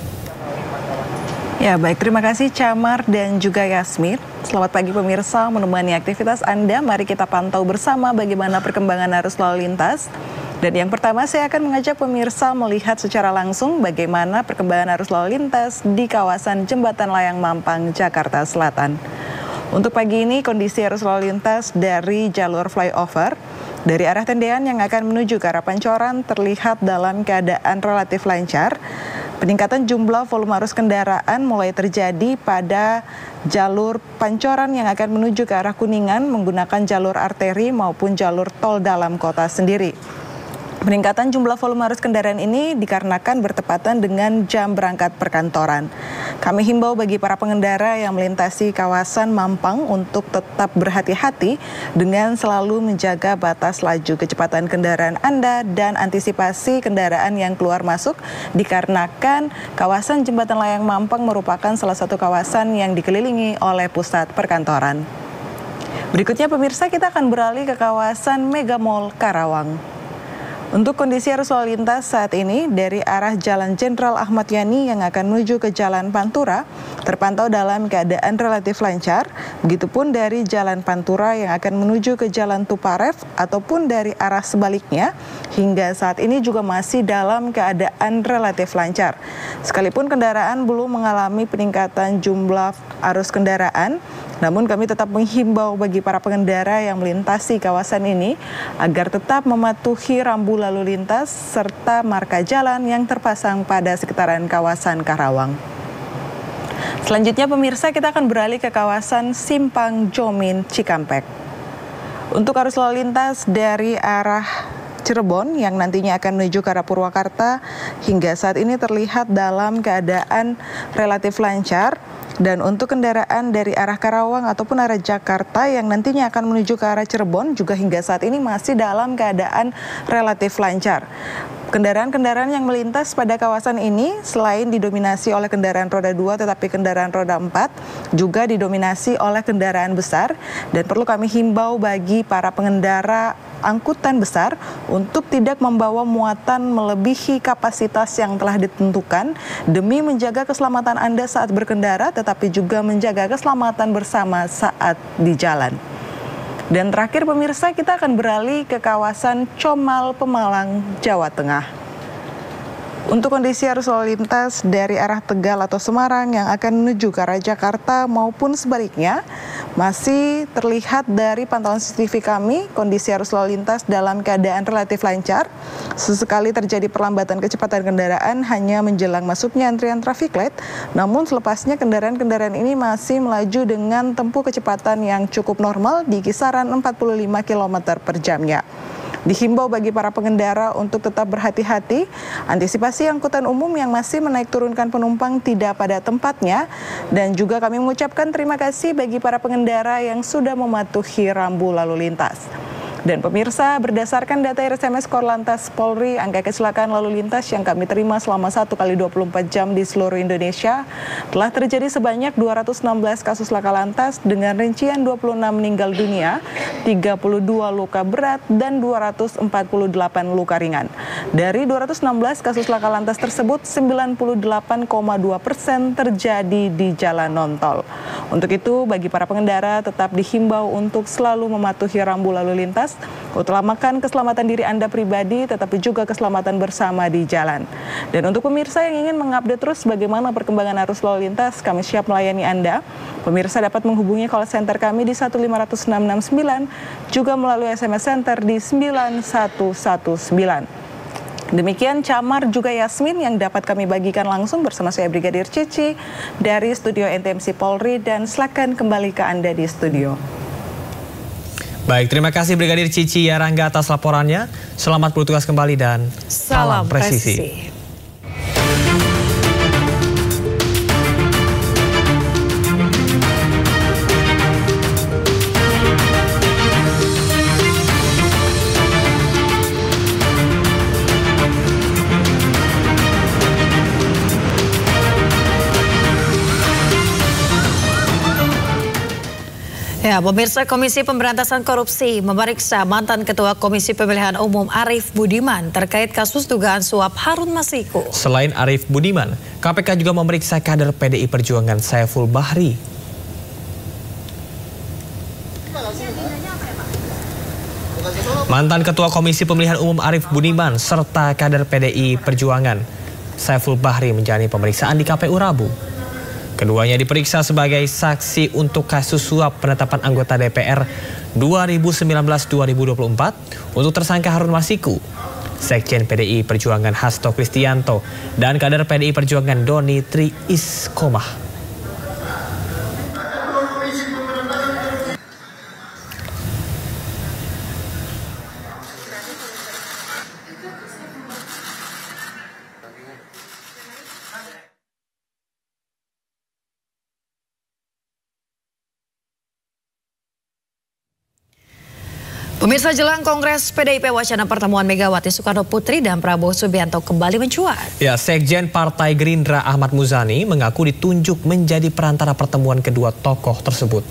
Ya, baik, terima kasih Camar dan juga Yasmin. Selamat pagi pemirsa, menemani aktivitas Anda, mari kita pantau bersama bagaimana perkembangan arus lalu lintas. Dan yang pertama saya akan mengajak pemirsa melihat secara langsung bagaimana perkembangan arus lalu lintas di kawasan Jembatan Layang Mampang, Jakarta Selatan. Untuk pagi ini kondisi arus lalu lintas dari jalur flyover dari arah Tendean yang akan menuju ke arah Pancoran terlihat dalam keadaan relatif lancar. Peningkatan jumlah volume arus kendaraan mulai terjadi pada jalur Pancoran yang akan menuju ke arah Kuningan menggunakan jalur arteri maupun jalur tol dalam kota sendiri. Peningkatan jumlah volume arus kendaraan ini dikarenakan bertepatan dengan jam berangkat perkantoran. Kami himbau bagi para pengendara yang melintasi kawasan Mampang untuk tetap berhati-hati dengan selalu menjaga batas laju kecepatan kendaraan Anda dan antisipasi kendaraan yang keluar masuk dikarenakan kawasan Jembatan Layang Mampang merupakan salah satu kawasan yang dikelilingi oleh pusat perkantoran. Berikutnya pemirsa, kita akan beralih ke kawasan Mega Mall Karawang. Untuk kondisi arus lalu lintas saat ini dari arah Jalan Jenderal Ahmad Yani yang akan menuju ke Jalan Pantura terpantau dalam keadaan relatif lancar. Begitupun dari Jalan Pantura yang akan menuju ke Jalan Tuparef ataupun dari arah sebaliknya hingga saat ini juga masih dalam keadaan relatif lancar. Sekalipun kendaraan belum mengalami peningkatan jumlah arus kendaraan, namun kami tetap menghimbau bagi para pengendara yang melintasi kawasan ini agar tetap mematuhi rambu lalu lintas serta marka jalan yang terpasang pada sekitaran kawasan Karawang. Selanjutnya pemirsa, kita akan beralih ke kawasan Simpang Jomin Cikampek. Untuk arus lalu lintas dari arah Cirebon yang nantinya akan menuju ke arah Purwakarta hingga saat ini terlihat dalam keadaan relatif lancar. Dan untuk kendaraan dari arah Karawang ataupun arah Jakarta yang nantinya akan menuju ke arah Cirebon juga hingga saat ini masih dalam keadaan relatif lancar. Kendaraan-kendaraan yang melintas pada kawasan ini selain didominasi oleh kendaraan roda 2 tetapi kendaraan roda 4 juga didominasi oleh kendaraan besar, dan perlu kami himbau bagi para pengendara angkutan besar untuk tidak membawa muatan melebihi kapasitas yang telah ditentukan demi menjaga keselamatan Anda saat berkendara tetapi juga menjaga keselamatan bersama saat di jalan. Dan terakhir pemirsa, kita akan beralih ke kawasan Comal Pemalang, Jawa Tengah. Untuk kondisi arus lalu lintas dari arah Tegal atau Semarang yang akan menuju ke arah Jakarta maupun sebaliknya, masih terlihat dari pantauan CCTV kami, kondisi arus lalu lintas dalam keadaan relatif lancar. Sesekali terjadi perlambatan kecepatan kendaraan hanya menjelang masuknya antrian traffic light, namun selepasnya kendaraan-kendaraan ini masih melaju dengan tempuh kecepatan yang cukup normal di kisaran 45 km per jamnya. Dihimbau bagi para pengendara untuk tetap berhati-hati, antisipasi angkutan umum yang masih menaik turunkan penumpang tidak pada tempatnya, dan juga kami mengucapkan terima kasih bagi para pengendara yang sudah mematuhi rambu lalu lintas. Dan pemirsa, berdasarkan data RSMS Korlantas Polri, angka kecelakaan lalu lintas yang kami terima selama 1 kali 24 jam di seluruh Indonesia telah terjadi sebanyak 216 kasus laka lantas dengan rincian 26 meninggal dunia, 32 luka berat, dan 248 luka ringan. Dari 216 kasus laka lantas tersebut, 98,2% terjadi di jalan non-tol. Untuk itu, bagi para pengendara tetap dihimbau untuk selalu mematuhi rambu lalu lintas, utamakan keselamatan diri Anda pribadi, tetapi juga keselamatan bersama di jalan. Dan untuk pemirsa yang ingin mengupdate terus bagaimana perkembangan arus lalu lintas, kami siap melayani Anda. Pemirsa dapat menghubungi call center kami di 1500669, juga melalui SMS Center di 9119. Demikian Camar juga Yasmin yang dapat kami bagikan langsung bersama saya Brigadir Cici dari studio NTMC Polri, dan silakan kembali ke Anda di studio. Baik, terima kasih Brigadir Cici Yarangga atas laporannya. Selamat bertugas kembali dan salam presisi. Ya, pemirsa, Komisi Pemberantasan Korupsi memeriksa mantan Ketua Komisi Pemilihan Umum Arief Budiman terkait kasus dugaan suap Harun Masiku. Selain Arief Budiman, KPK juga memeriksa kader PDI Perjuangan Saiful Bahri. Mantan Ketua Komisi Pemilihan Umum Arief Budiman serta kader PDI Perjuangan Saiful Bahri menjalani pemeriksaan di KPU Rabu. Keduanya diperiksa sebagai saksi untuk kasus suap penetapan anggota DPR 2019-2024 untuk tersangka Harun Masiku, Sekjen PDI Perjuangan Hasto Kristianto, dan kader PDI Perjuangan Doni Tri Iskomah. Pemirsa, jelang Kongres PDIP, wacana pertemuan Megawati Soekarno Putri dan Prabowo Subianto kembali mencuat. Ya, Sekjen Partai Gerindra Ahmad Muzani mengaku ditunjuk menjadi perantara pertemuan kedua tokoh tersebut.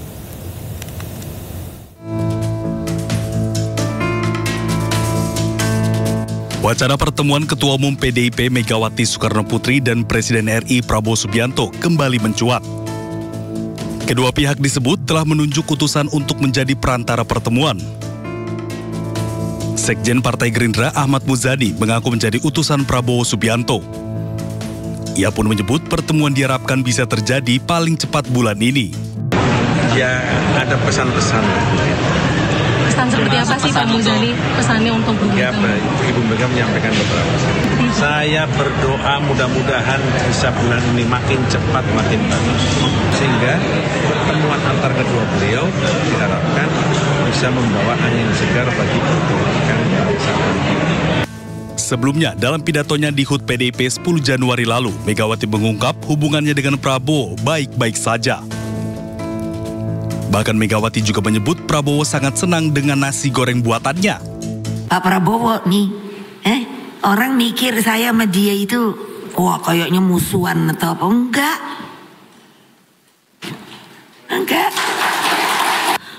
Wacana pertemuan Ketua Umum PDIP Megawati Soekarno Putri dan Presiden RI Prabowo Subianto kembali mencuat. Kedua pihak disebut telah menunjuk utusan untuk menjadi perantara pertemuan. Sekjen Partai Gerindra Ahmad Muzani mengaku menjadi utusan Prabowo Subianto. Ia pun menyebut pertemuan diharapkan bisa terjadi paling cepat bulan ini. Ya, ada pesan-pesan. Pesan seperti apa sih Pak Muzani? Pesannya untuk Bu Mega? Ya, Ibu Mega menyampaikan beberapa pesan. Saya berdoa mudah-mudahan bisa bulan ini makin cepat, makin bagus. Sehingga pertemuan antar kedua beliau diharapkan bisa membawa angin segar bagi perbaikan bangsa. Sebelumnya, dalam pidatonya di HUT PDIP 10 Januari lalu, Megawati mengungkap hubungannya dengan Prabowo baik-baik saja. Bahkan Megawati juga menyebut Prabowo sangat senang dengan nasi goreng buatannya. Pak Prabowo nih, orang mikir saya sama dia itu, wah kayaknya musuhan atau apa? Enggak.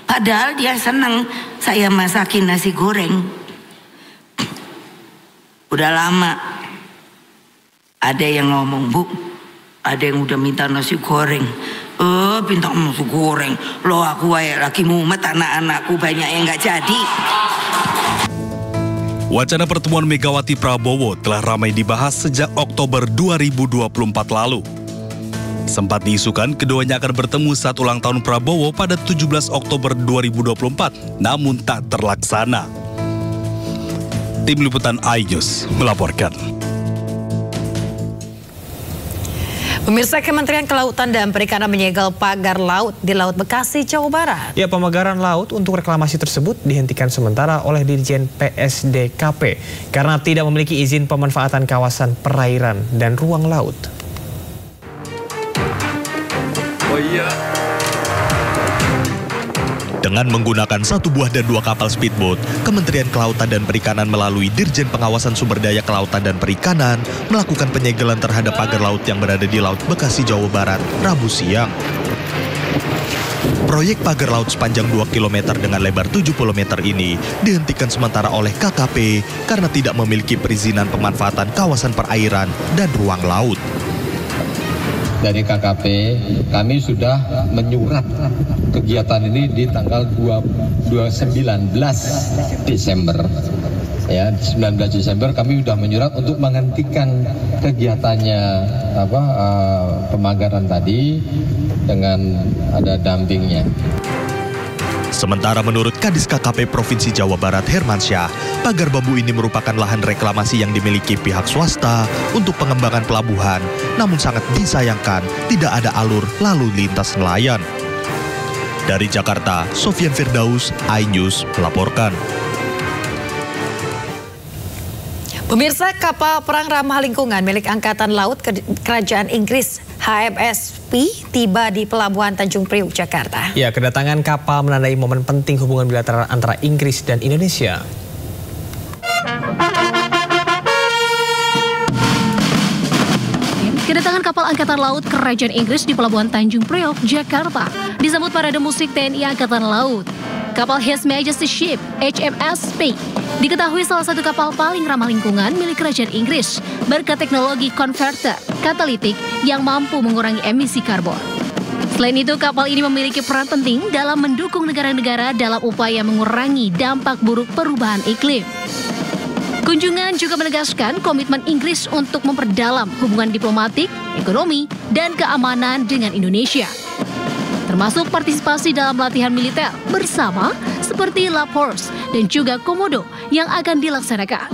Padahal dia senang saya masakin nasi goreng. Udah lama. Ada yang ngomong, Bu, ada yang udah minta nasi goreng. Bintang nasi goreng. Loh, aku lagi mumet, anak-anakku banyak yang nggak jadi. Wacana pertemuan Megawati Prabowo telah ramai dibahas sejak Oktober 2024 lalu. Sempat diisukan keduanya akan bertemu saat ulang tahun Prabowo pada 17 Oktober 2024, namun tak terlaksana. Tim Liputan iNews melaporkan. Pemirsa, Kementerian Kelautan dan Perikanan menyegel pagar laut di Laut Bekasi, Jawa Barat. Ya, pemagaran laut untuk reklamasi tersebut dihentikan sementara oleh Dirjen PSDKP karena tidak memiliki izin pemanfaatan kawasan perairan dan ruang laut. Oh iya. Dengan menggunakan 1 buah dan 2 kapal speedboat, Kementerian Kelautan dan Perikanan melalui Dirjen Pengawasan Sumber Daya Kelautan dan Perikanan melakukan penyegelan terhadap pagar laut yang berada di Laut Bekasi, Jawa Barat, Rabu siang. Proyek pagar laut sepanjang 2 km dengan lebar 70 meter ini dihentikan sementara oleh KKP karena tidak memiliki perizinan pemanfaatan kawasan perairan dan ruang laut. Dari KKP, kami sudah menyurat kegiatan ini di tanggal 19 Desember. Ya, 19 Desember kami sudah menyurat untuk menghentikan kegiatannya pemagaran tadi dengan ada dampingnya. Sementara menurut Kadis KKP Provinsi Jawa Barat Hermansyah, pagar bambu ini merupakan lahan reklamasi yang dimiliki pihak swasta untuk pengembangan pelabuhan, namun sangat disayangkan tidak ada alur lalu lintas nelayan. Dari Jakarta, Sofian Firdaus, iNews melaporkan. Pemirsa, kapal perang ramah lingkungan milik Angkatan Laut Kerajaan Inggris HMS P tiba di Pelabuhan Tanjung Priok, Jakarta. Ya, kedatangan kapal menandai momen penting hubungan bilateral antara Inggris dan Indonesia. Kedatangan kapal Angkatan Laut Kerajaan Inggris di Pelabuhan Tanjung Priok, Jakarta disambut parade musik TNI Angkatan Laut. Kapal His Majesty Ship HMS P diketahui salah satu kapal paling ramah lingkungan milik Kerajaan Inggris berkat teknologi konverter katalitik yang mampu mengurangi emisi karbon. Selain itu, kapal ini memiliki peran penting dalam mendukung negara-negara dalam upaya mengurangi dampak buruk perubahan iklim. Kunjungan juga menegaskan komitmen Inggris untuk memperdalam hubungan diplomatik, ekonomi, dan keamanan dengan Indonesia, termasuk partisipasi dalam latihan militer bersama seperti Lapors dan juga Komodo yang akan dilaksanakan.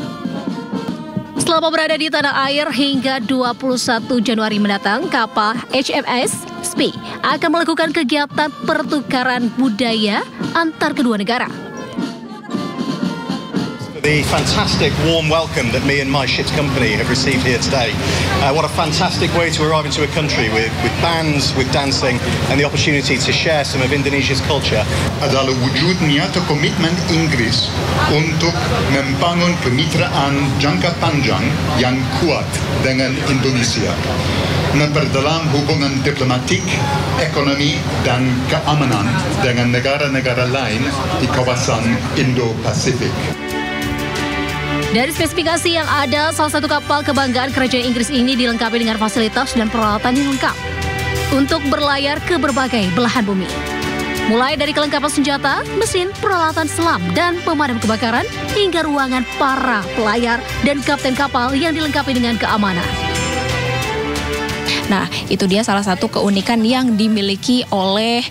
Selama berada di tanah air hingga 21 Januari mendatang, kapal HMS P akan melakukan kegiatan pertukaran budaya antar kedua negara. The fantastic warm welcome that me and my ship's company have received here today. What a fantastic way to arrive into a country with bands, with dancing, and the opportunity to share some of Indonesia's culture. Adalah wujud nyata komitmen Inggris untuk membangun kemitraan jangka panjang yang kuat dengan Indonesia, memperdalam hubungan diplomatik, ekonomi, dan keamanan dengan negara-negara lain di kawasan Indo-Pasifik. Dari spesifikasi yang ada, salah satu kapal kebanggaan Kerajaan Inggris ini dilengkapi dengan fasilitas dan peralatan yang lengkap untuk berlayar ke berbagai belahan bumi. Mulai dari kelengkapan senjata, mesin, peralatan selam, dan pemadam kebakaran, hingga ruangan para pelayar dan kapten kapal yang dilengkapi dengan keamanan. Nah, itu dia salah satu keunikan yang dimiliki oleh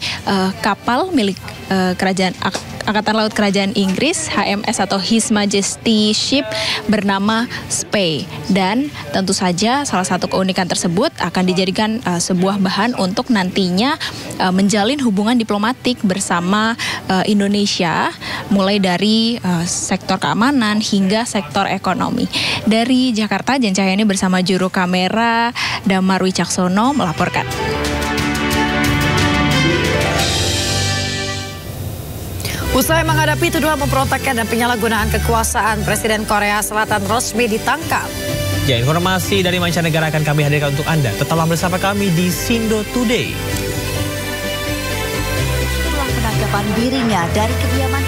kapal milik Kerajaan Angkatan Laut Kerajaan Inggris, HMS atau His Majesty Ship bernama Spey. Dan tentu saja salah satu keunikan tersebut akan dijadikan sebuah bahan untuk nantinya menjalin hubungan diplomatik bersama Indonesia, mulai dari sektor keamanan hingga sektor ekonomi. Dari Jakarta, Jan Cahyani bersama juru kamera Damar Wicaksono melaporkan. Usai menghadapi tuduhan memberontakkan dan penyalahgunaan kekuasaan, Presiden Korea Selatan resmi ditangkap. Ya, informasi dari mancanegara akan kami hadirkan untuk Anda. Tetaplah bersama kami di Sindo Today. Setelah penangkapan dirinya dari kediaman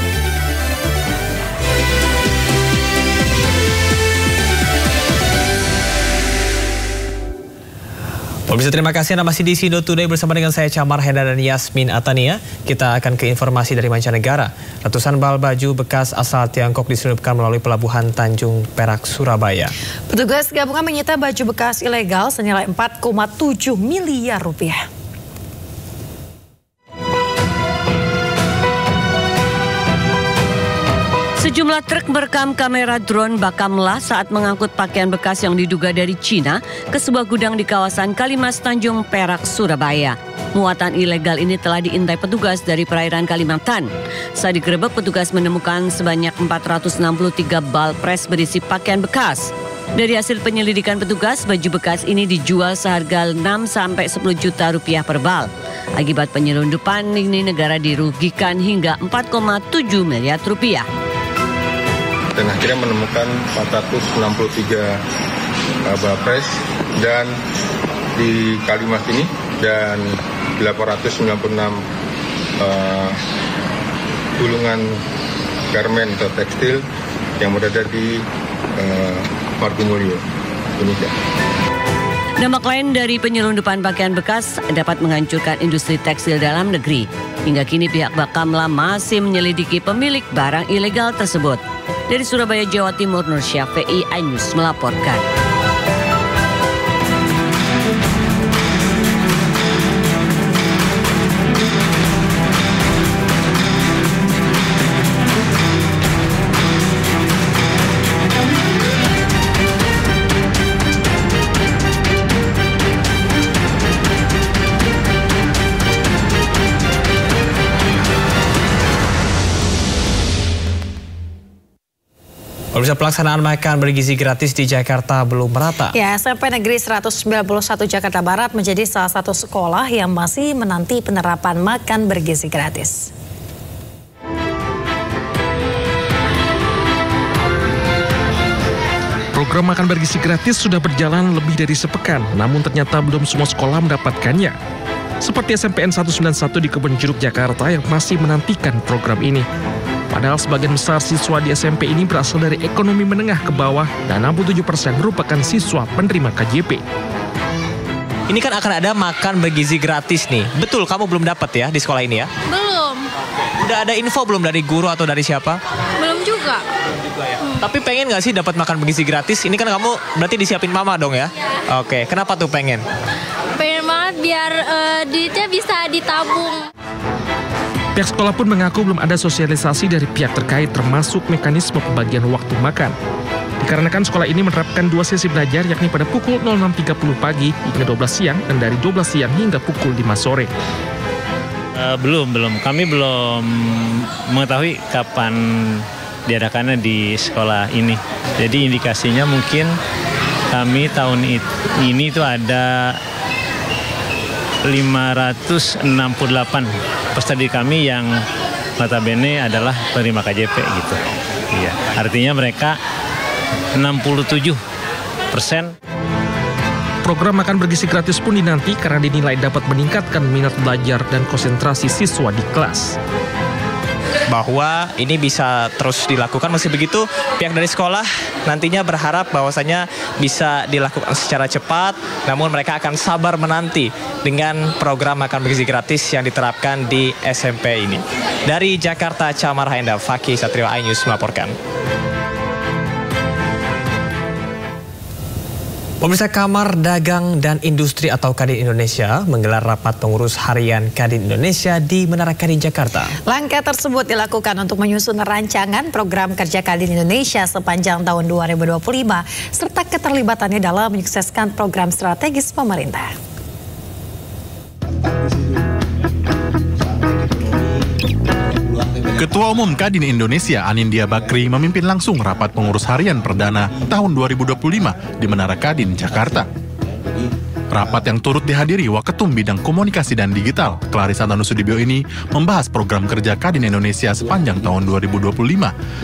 Pemirsa, terima kasih Anda masih di Sindo Today bersama dengan saya Camar Hendra dan Yasmin Atania. Kita akan ke informasi dari mancanegara. Ratusan bal baju bekas asal Tiongkok diselundupkan melalui pelabuhan Tanjung Perak, Surabaya. Petugas gabungan menyita baju bekas ilegal senilai 4,7 miliar rupiah. Sejumlah truk merekam kamera drone Bakamla saat mengangkut pakaian bekas yang diduga dari Cina ke sebuah gudang di kawasan Kalimas Tanjung Perak, Surabaya. Muatan ilegal ini telah diintai petugas dari perairan Kalimantan. Saat digerebek, petugas menemukan sebanyak 463 bal pres berisi pakaian bekas. Dari hasil penyelidikan petugas, baju bekas ini dijual seharga 6-10 juta rupiah per bal. Akibat penyelundupan ini, negara dirugikan hingga 4,7 miliar rupiah. Dan akhirnya menemukan 463 bapres dan di Kalimas ini dan 896 gulungan garmen atau tekstil yang berada di Margomulyo, Indonesia. Dampak lain dari penyelundupan pakaian bekas dapat menghancurkan industri tekstil dalam negeri. Hingga kini pihak Bakamla masih menyelidiki pemilik barang ilegal tersebut. Dari Surabaya, Jawa Timur, Nur Syafi'i, iNews melaporkan. Pemirsa, pelaksanaan makan bergizi gratis di Jakarta belum merata. Ya, SMP Negeri 191 Jakarta Barat menjadi salah satu sekolah yang masih menanti penerapan makan bergizi gratis. Program makan bergizi gratis sudah berjalan lebih dari sepekan, namun ternyata belum semua sekolah mendapatkannya. Seperti SMPN 191 di Kebonjeruk, Jakarta yang masih menantikan program ini. Padahal sebagian besar siswa di SMP ini berasal dari ekonomi menengah ke bawah dan 67% merupakan siswa penerima KJP. Ini kan akan ada makan bergizi gratis nih. Betul, kamu belum dapat ya di sekolah ini ya? Belum. Udah ada info belum dari guru atau dari siapa? Belum juga. Tapi pengen nggak sih dapat makan bergizi gratis? Ini kan kamu berarti disiapin mama dong ya? Oke, kenapa tuh pengen? Pengen banget biar duitnya bisa ditabung. Pihak sekolah pun mengaku belum ada sosialisasi dari pihak terkait termasuk mekanisme pembagian waktu makan. Dikarenakan sekolah ini menerapkan 2 sesi belajar yakni pada pukul 06.30 pagi hingga 12 siang dan dari 12 siang hingga pukul 5 sore. Belum. Kami belum mengetahui kapan diadakannya di sekolah ini. Jadi indikasinya mungkin kami tahun ini itu ada 568 peserta didik kami yang notabene adalah penerima KJP gitu. Iya, artinya mereka 67%. Program makan bergizi gratis pun dinanti karena dinilai dapat meningkatkan minat belajar dan konsentrasi siswa di kelas. Bahwa ini bisa terus dilakukan. Meski begitu, pihak dari sekolah nantinya berharap bahwasanya bisa dilakukan secara cepat, namun mereka akan sabar menanti dengan program makan bergizi gratis yang diterapkan di SMP ini. Dari Jakarta, Camar Haenda, Fakih Satrio, iNews melaporkan. Pemirsa, Kamar Dagang dan Industri atau Kadin Indonesia menggelar rapat pengurus harian Kadin Indonesia di Menara Kadin Jakarta. Langkah tersebut dilakukan untuk menyusun rancangan program kerja Kadin Indonesia sepanjang tahun 2025 serta keterlibatannya dalam menyukseskan program strategis pemerintah. Ketua Umum Kadin Indonesia Anindya Bakri memimpin langsung rapat pengurus harian perdana tahun 2025 di Menara Kadin, Jakarta. Rapat yang turut dihadiri Waketum Bidang Komunikasi dan Digital, Clarissa Tanusudibyo ini membahas program kerja Kadin Indonesia sepanjang tahun 2025,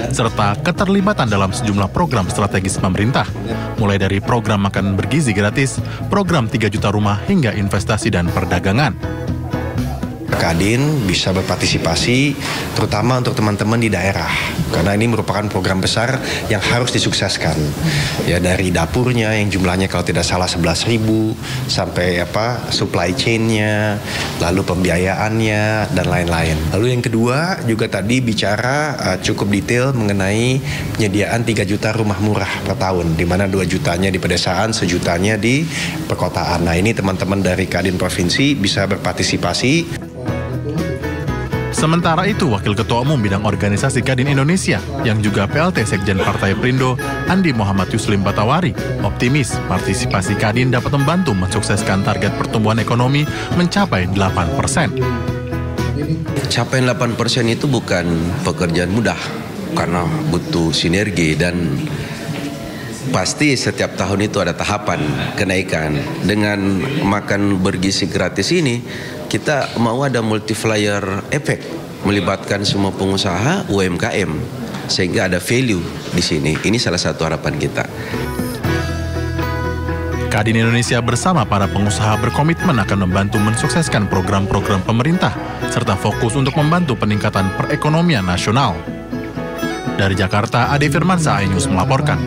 serta keterlibatan dalam sejumlah program strategis pemerintah, mulai dari program makan bergizi gratis, program 3 juta rumah, hingga investasi dan perdagangan. Kadin bisa berpartisipasi terutama untuk teman-teman di daerah karena ini merupakan program besar yang harus disukseskan ya, dari dapurnya yang jumlahnya kalau tidak salah 11.000 sampai supply chain-nya, lalu pembiayaannya dan lain-lain. Lalu yang kedua juga tadi bicara cukup detail mengenai penyediaan 3 juta rumah murah per tahun, di mana 2 jutanya di pedesaan, 1 jutanya di perkotaan. Nah, ini teman-teman dari Kadin Provinsi bisa berpartisipasi. Sementara itu, Wakil Ketua Umum Bidang Organisasi Kadin Indonesia yang juga PLT Sekjen Partai Perindo, Andi Muhammad Yuslim Batawari, optimis partisipasi Kadin dapat membantu mensukseskan target pertumbuhan ekonomi mencapai 8%. Capaian 8% itu bukan pekerjaan mudah karena butuh sinergi dan pasti setiap tahun itu ada tahapan kenaikan. Dengan makan bergizi gratis ini, kita mau ada multiplier efek, melibatkan semua pengusaha UMKM, sehingga ada value di sini. Ini salah satu harapan kita. Kadin Indonesia bersama para pengusaha berkomitmen akan membantu mensukseskan program-program pemerintah, serta fokus untuk membantu peningkatan perekonomian nasional. Dari Jakarta, Ade Firmansyah, iNews melaporkan.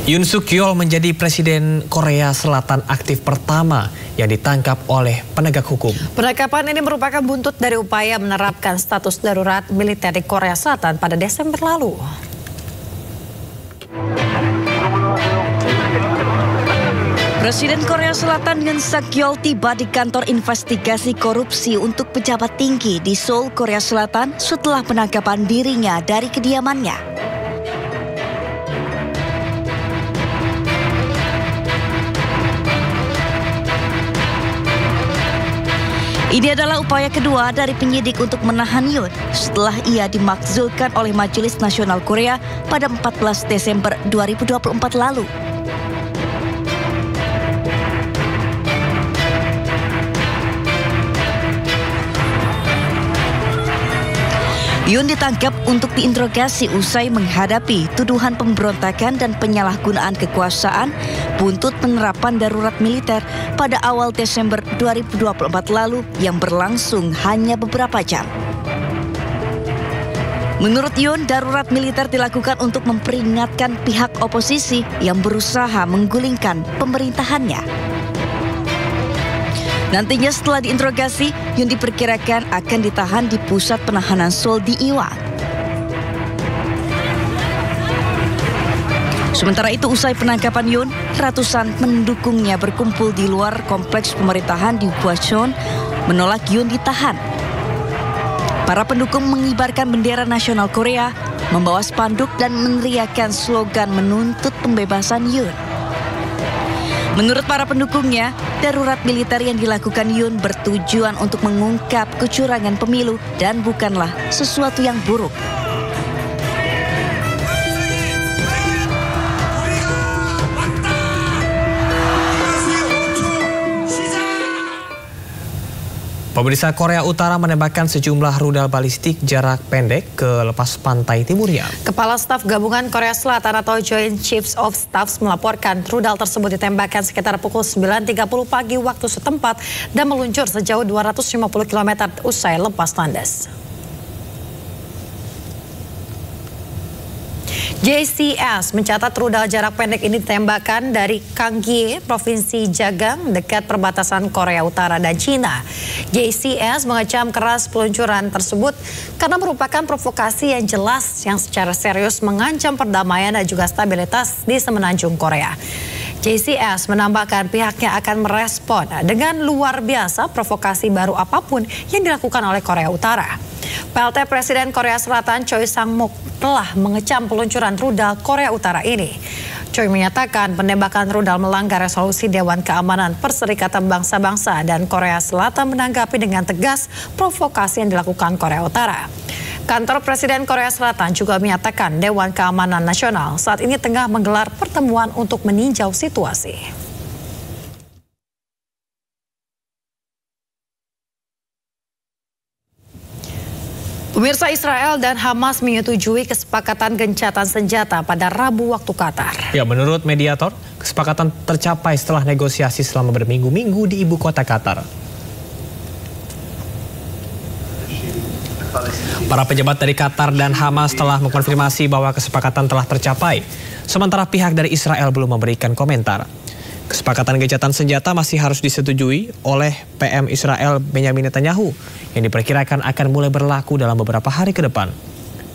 Yoon Suk Yeol menjadi Presiden Korea Selatan aktif pertama yang ditangkap oleh penegak hukum. Penangkapan ini merupakan buntut dari upaya menerapkan status darurat militer di Korea Selatan pada Desember lalu. Presiden Korea Selatan Yoon Suk Yeol tiba di kantor investigasi korupsi untuk pejabat tinggi di Seoul, Korea Selatan setelah penangkapan dirinya dari kediamannya. Ini adalah upaya kedua dari penyidik untuk menahan Yoon setelah ia dimakzulkan oleh Majelis Nasional Korea pada 14 Desember 2024 lalu. Yoon ditangkap untuk diinterogasi usai menghadapi tuduhan pemberontakan dan penyalahgunaan kekuasaan buntut penerapan darurat militer pada awal Desember 2024 lalu yang berlangsung hanya beberapa jam. Menurut Yoon, darurat militer dilakukan untuk memperingatkan pihak oposisi yang berusaha menggulingkan pemerintahannya. Nantinya setelah diinterogasi, Yoon diperkirakan akan ditahan di pusat penahanan Seoul di Iwang. Sementara itu usai penangkapan Yoon, ratusan pendukungnya berkumpul di luar kompleks pemerintahan di Gwacheon menolak Yoon ditahan. Para pendukung mengibarkan bendera nasional Korea, membawa spanduk dan meneriakkan slogan menuntut pembebasan Yoon. Menurut para pendukungnya, darurat militer yang dilakukan Yoon bertujuan untuk mengungkap kecurangan pemilu dan bukanlah sesuatu yang buruk. Pemirsa, Korea Utara menembakkan sejumlah rudal balistik jarak pendek ke lepas pantai Timur Riau. Kepala Staf Gabungan Korea Selatan atau Joint Chiefs of Staff melaporkan rudal tersebut ditembakkan sekitar pukul 9.30 pagi waktu setempat dan meluncur sejauh 250 km usai lepas landas. JCS mencatat rudal jarak pendek ini ditembakkan dari Gangneung, Provinsi Jagang, dekat perbatasan Korea Utara dan Cina. JCS mengecam keras peluncuran tersebut karena merupakan provokasi yang jelas yang secara serius mengancam perdamaian dan juga stabilitas di semenanjung Korea. JCS menambahkan pihaknya akan merespon dengan luar biasa provokasi baru apapun yang dilakukan oleh Korea Utara. PLT Presiden Korea Selatan Choi Sang-mok telah mengecam peluncuran rudal Korea Utara ini. Choi menyatakan penembakan rudal melanggar resolusi Dewan Keamanan Perserikatan Bangsa-Bangsa dan Korea Selatan menanggapi dengan tegas provokasi yang dilakukan Korea Utara. Kantor Presiden Korea Selatan juga menyatakan Dewan Keamanan Nasional saat ini tengah menggelar pertemuan untuk meninjau situasi. Pemirsa, Israel dan Hamas menyetujui kesepakatan gencatan senjata pada Rabu waktu Qatar. Ya, menurut mediator, kesepakatan tercapai setelah negosiasi selama berminggu-minggu di ibu kota Qatar. Para pejabat dari Qatar dan Hamas telah mengkonfirmasi bahwa kesepakatan telah tercapai, sementara pihak dari Israel belum memberikan komentar. Kesepakatan gencatan senjata masih harus disetujui oleh PM Israel Benjamin Netanyahu yang diperkirakan akan mulai berlaku dalam beberapa hari ke depan.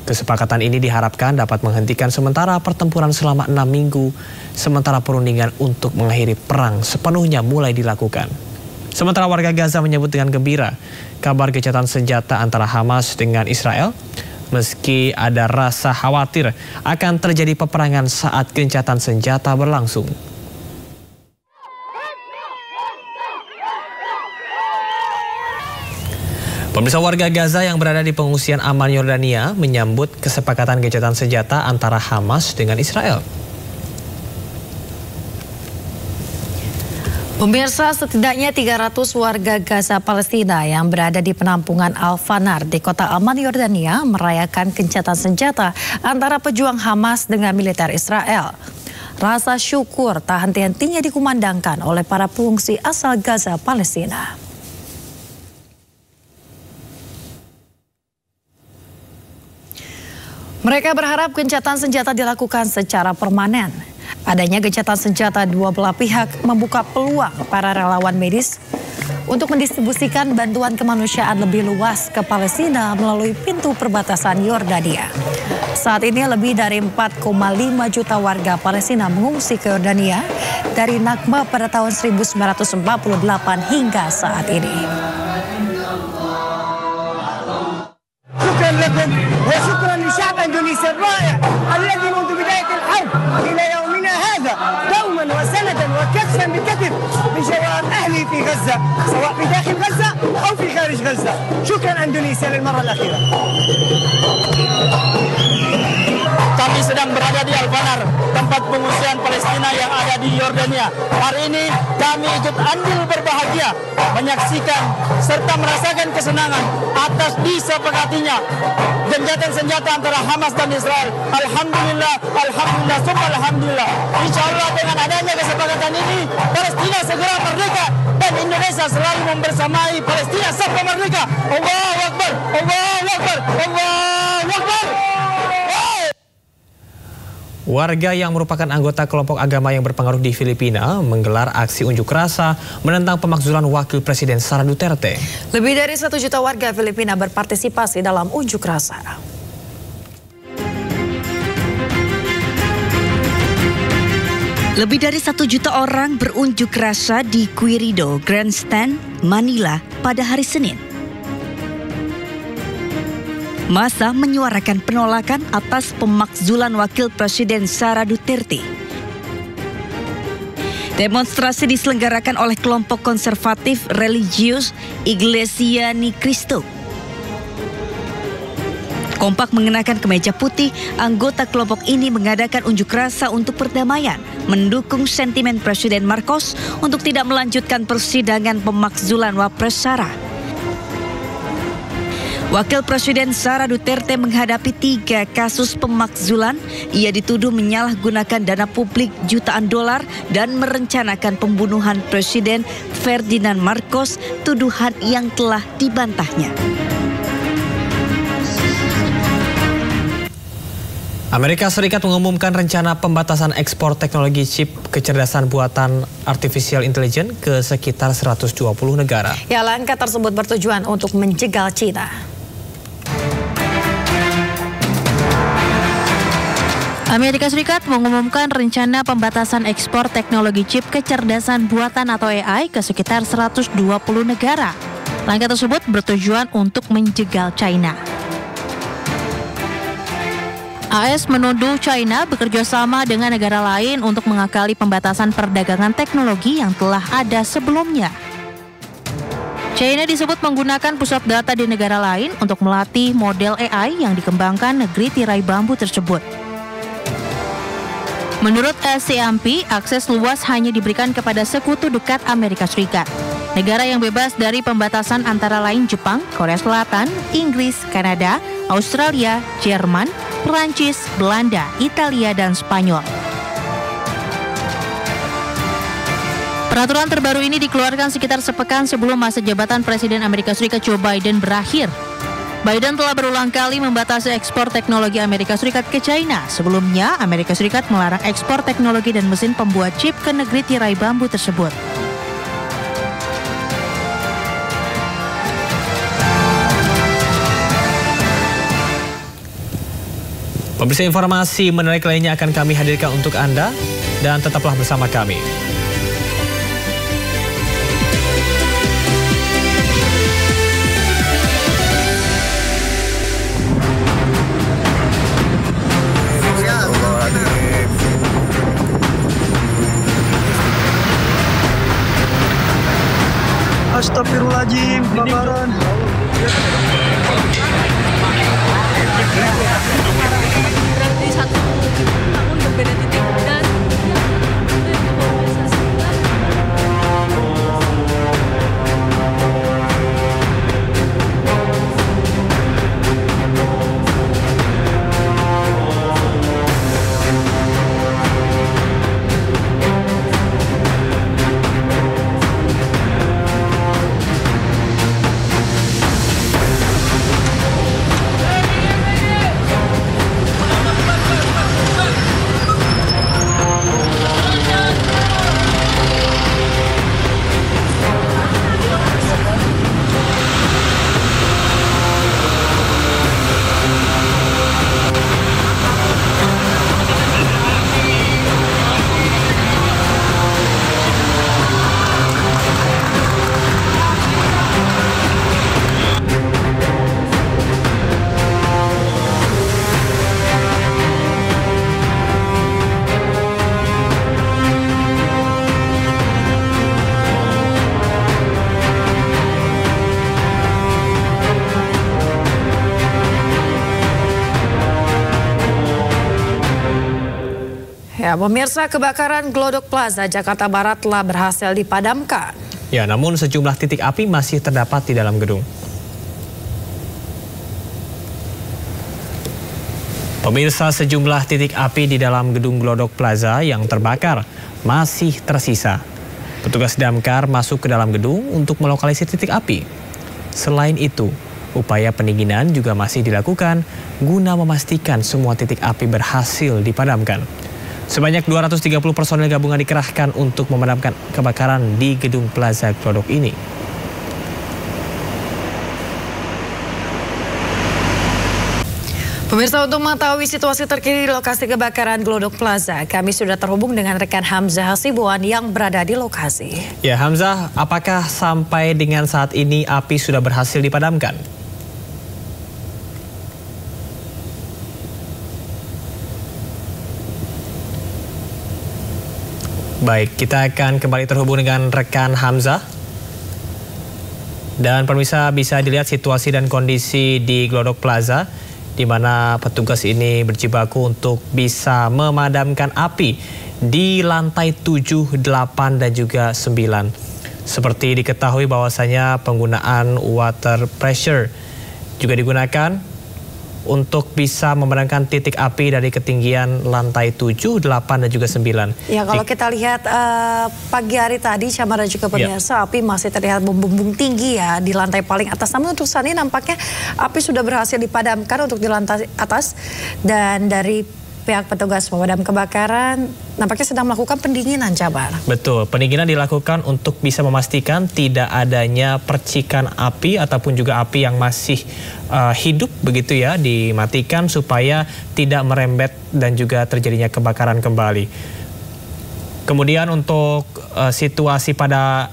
Kesepakatan ini diharapkan dapat menghentikan sementara pertempuran selama 6 minggu, sementara perundingan untuk mengakhiri perang sepenuhnya mulai dilakukan. Sementara warga Gaza menyebut dengan gembira kabar gencatan senjata antara Hamas dengan Israel, meski ada rasa khawatir akan terjadi peperangan saat gencatan senjata berlangsung. Pemirsa, warga Gaza yang berada di pengungsian aman Yordania menyambut kesepakatan gencatan senjata antara Hamas dengan Israel. Pemirsa, setidaknya 300 warga Gaza Palestina yang berada di penampungan Al-Fanar di kota Aman Yordania merayakan gencatan senjata antara pejuang Hamas dengan militer Israel. Rasa syukur tak henti-hentinya dikumandangkan oleh para pengungsi asal Gaza Palestina. Mereka berharap gencatan senjata dilakukan secara permanen. Adanya gencatan senjata dua belah pihak membuka peluang para relawan medis untuk mendistribusikan bantuan kemanusiaan lebih luas ke Palestina melalui pintu perbatasan Yordania. Saat ini lebih dari 4,5 juta warga Palestina mengungsi ke Yordania dari Nakba pada tahun 1948 hingga saat ini. شكرا لكم وشكرا لشعب اندونيسيا الرائع الذي منذ بداية الحرب إلى يومنا هذا دوما وسندا وكتفا بكتف بجوار أهلي في غزة سواء في داخل غزة أو في خارج غزة. شكرا اندونيسيا للمرة الأخيرة. Kami sedang berada di Al-Fanar, tempat pengungsian Palestina yang ada di Yordania. Hari ini kami ikut andil berbahagia menyaksikan serta merasakan kesenangan atas disepakatinya gencatan senjata antara Hamas dan Israel. Alhamdulillah, alhamdulillah, summa alhamdulillah. Insya Allah dengan adanya kesepakatan ini, Palestina segera merdeka dan Indonesia selalu membersamai Palestina sampai merdeka. Allahu Akbar, Allahu Akbar, Allahu Akbar. Warga yang merupakan anggota kelompok agama yang berpengaruh di Filipina menggelar aksi unjuk rasa menentang pemakzulan Wakil Presiden Sara Duterte. Lebih dari 1 juta warga Filipina berpartisipasi dalam unjuk rasa. Lebih dari 1 juta orang berunjuk rasa di Querido Grandstand, Manila pada hari Senin. Massa menyuarakan penolakan atas pemakzulan Wakil Presiden Sara Duterte. Demonstrasi diselenggarakan oleh kelompok konservatif religius Iglesia Ni Cristo. Kompak mengenakan kemeja putih, anggota kelompok ini mengadakan unjuk rasa untuk perdamaian, mendukung sentimen Presiden Marcos untuk tidak melanjutkan persidangan pemakzulan Wapres Sara. Wakil Presiden Sara Duterte menghadapi 3 kasus pemakzulan. Ia dituduh menyalahgunakan dana publik jutaan dolar dan merencanakan pembunuhan Presiden Ferdinand Marcos, tuduhan yang telah dibantahnya. Amerika Serikat mengumumkan rencana pembatasan ekspor teknologi chip kecerdasan buatan artificial intelligence ke sekitar 120 negara. Ya, langkah tersebut bertujuan untuk menjegal China. Amerika Serikat mengumumkan rencana pembatasan ekspor teknologi chip kecerdasan buatan atau AI ke sekitar 120 negara. Langkah tersebut bertujuan untuk menjegal China. AS menuduh China bekerja sama dengan negara lain untuk mengakali pembatasan perdagangan teknologi yang telah ada sebelumnya. China disebut menggunakan pusat data di negara lain untuk melatih model AI yang dikembangkan negeri tirai bambu tersebut. Menurut SCMP, akses luas hanya diberikan kepada sekutu dekat Amerika Serikat. Negara yang bebas dari pembatasan antara lain Jepang, Korea Selatan, Inggris, Kanada, Australia, Jerman, Perancis, Belanda, Italia, dan Spanyol. Peraturan terbaru ini dikeluarkan sekitar sepekan sebelum masa jabatan Presiden Amerika Serikat Joe Biden berakhir. Biden telah berulang kali membatasi ekspor teknologi Amerika Serikat ke China. Sebelumnya, Amerika Serikat melarang ekspor teknologi dan mesin pembuat chip ke negeri tirai bambu tersebut. Pemirsa, informasi menarik lainnya akan kami hadirkan untuk Anda dan tetaplah bersama kami. Astagfirullahaladzim, kebakaran. Di satu namun berbeda titik dan Ya, pemirsa, kebakaran Glodok Plaza Jakarta Barat telah berhasil dipadamkan. Ya, namun sejumlah titik api masih terdapat di dalam gedung. Pemirsa, sejumlah titik api di dalam gedung Glodok Plaza yang terbakar masih tersisa. Petugas damkar masuk ke dalam gedung untuk melokalisir titik api. Selain itu, upaya pendinginan juga masih dilakukan guna memastikan semua titik api berhasil dipadamkan. Sebanyak 230 personel gabungan dikerahkan untuk memadamkan kebakaran di gedung Plaza Glodok ini. Pemirsa, untuk mengetahui situasi terkini di lokasi kebakaran Glodok Plaza, kami sudah terhubung dengan rekan Hamzah Hasibuan yang berada di lokasi. Ya Hamzah, apakah sampai dengan saat ini api sudah berhasil dipadamkan? Baik, kita akan kembali terhubung dengan rekan Hamzah. Dan pemirsa, bisa dilihat situasi dan kondisi di Glodok Plaza, di mana petugas ini berjibaku untuk bisa memadamkan api di lantai 7, 8, dan juga 9. Seperti diketahui bahwasanya penggunaan water pressure juga digunakan untuk bisa memadamkan titik api dari ketinggian lantai 7, 8, dan juga 9. Ya, kalau kita lihat pagi hari tadi, Syamar dan juga pemirsa, api masih terlihat membumbung tinggi ya di lantai paling atas. Namun untuk saat ini nampaknya api sudah berhasil dipadamkan untuk di lantai atas. Dan dari pihak petugas pemadam kebakaran nampaknya sedang melakukan pendinginan, Jabar. Betul, pendinginan dilakukan untuk bisa memastikan tidak adanya percikan api ataupun juga api yang masih hidup begitu ya, dimatikan supaya tidak merembet dan juga terjadinya kebakaran kembali. Kemudian untuk situasi pada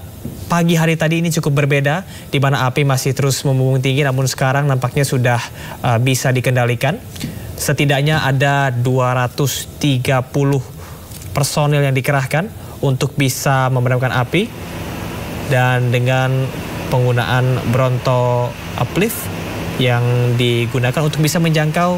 pagi hari tadi ini cukup berbeda, di mana api masih terus membumbung tinggi, namun sekarang nampaknya sudah bisa dikendalikan. Setidaknya ada 230 personil yang dikerahkan untuk bisa memadamkan api, dan dengan penggunaan Bronto uplift yang digunakan untuk bisa menjangkau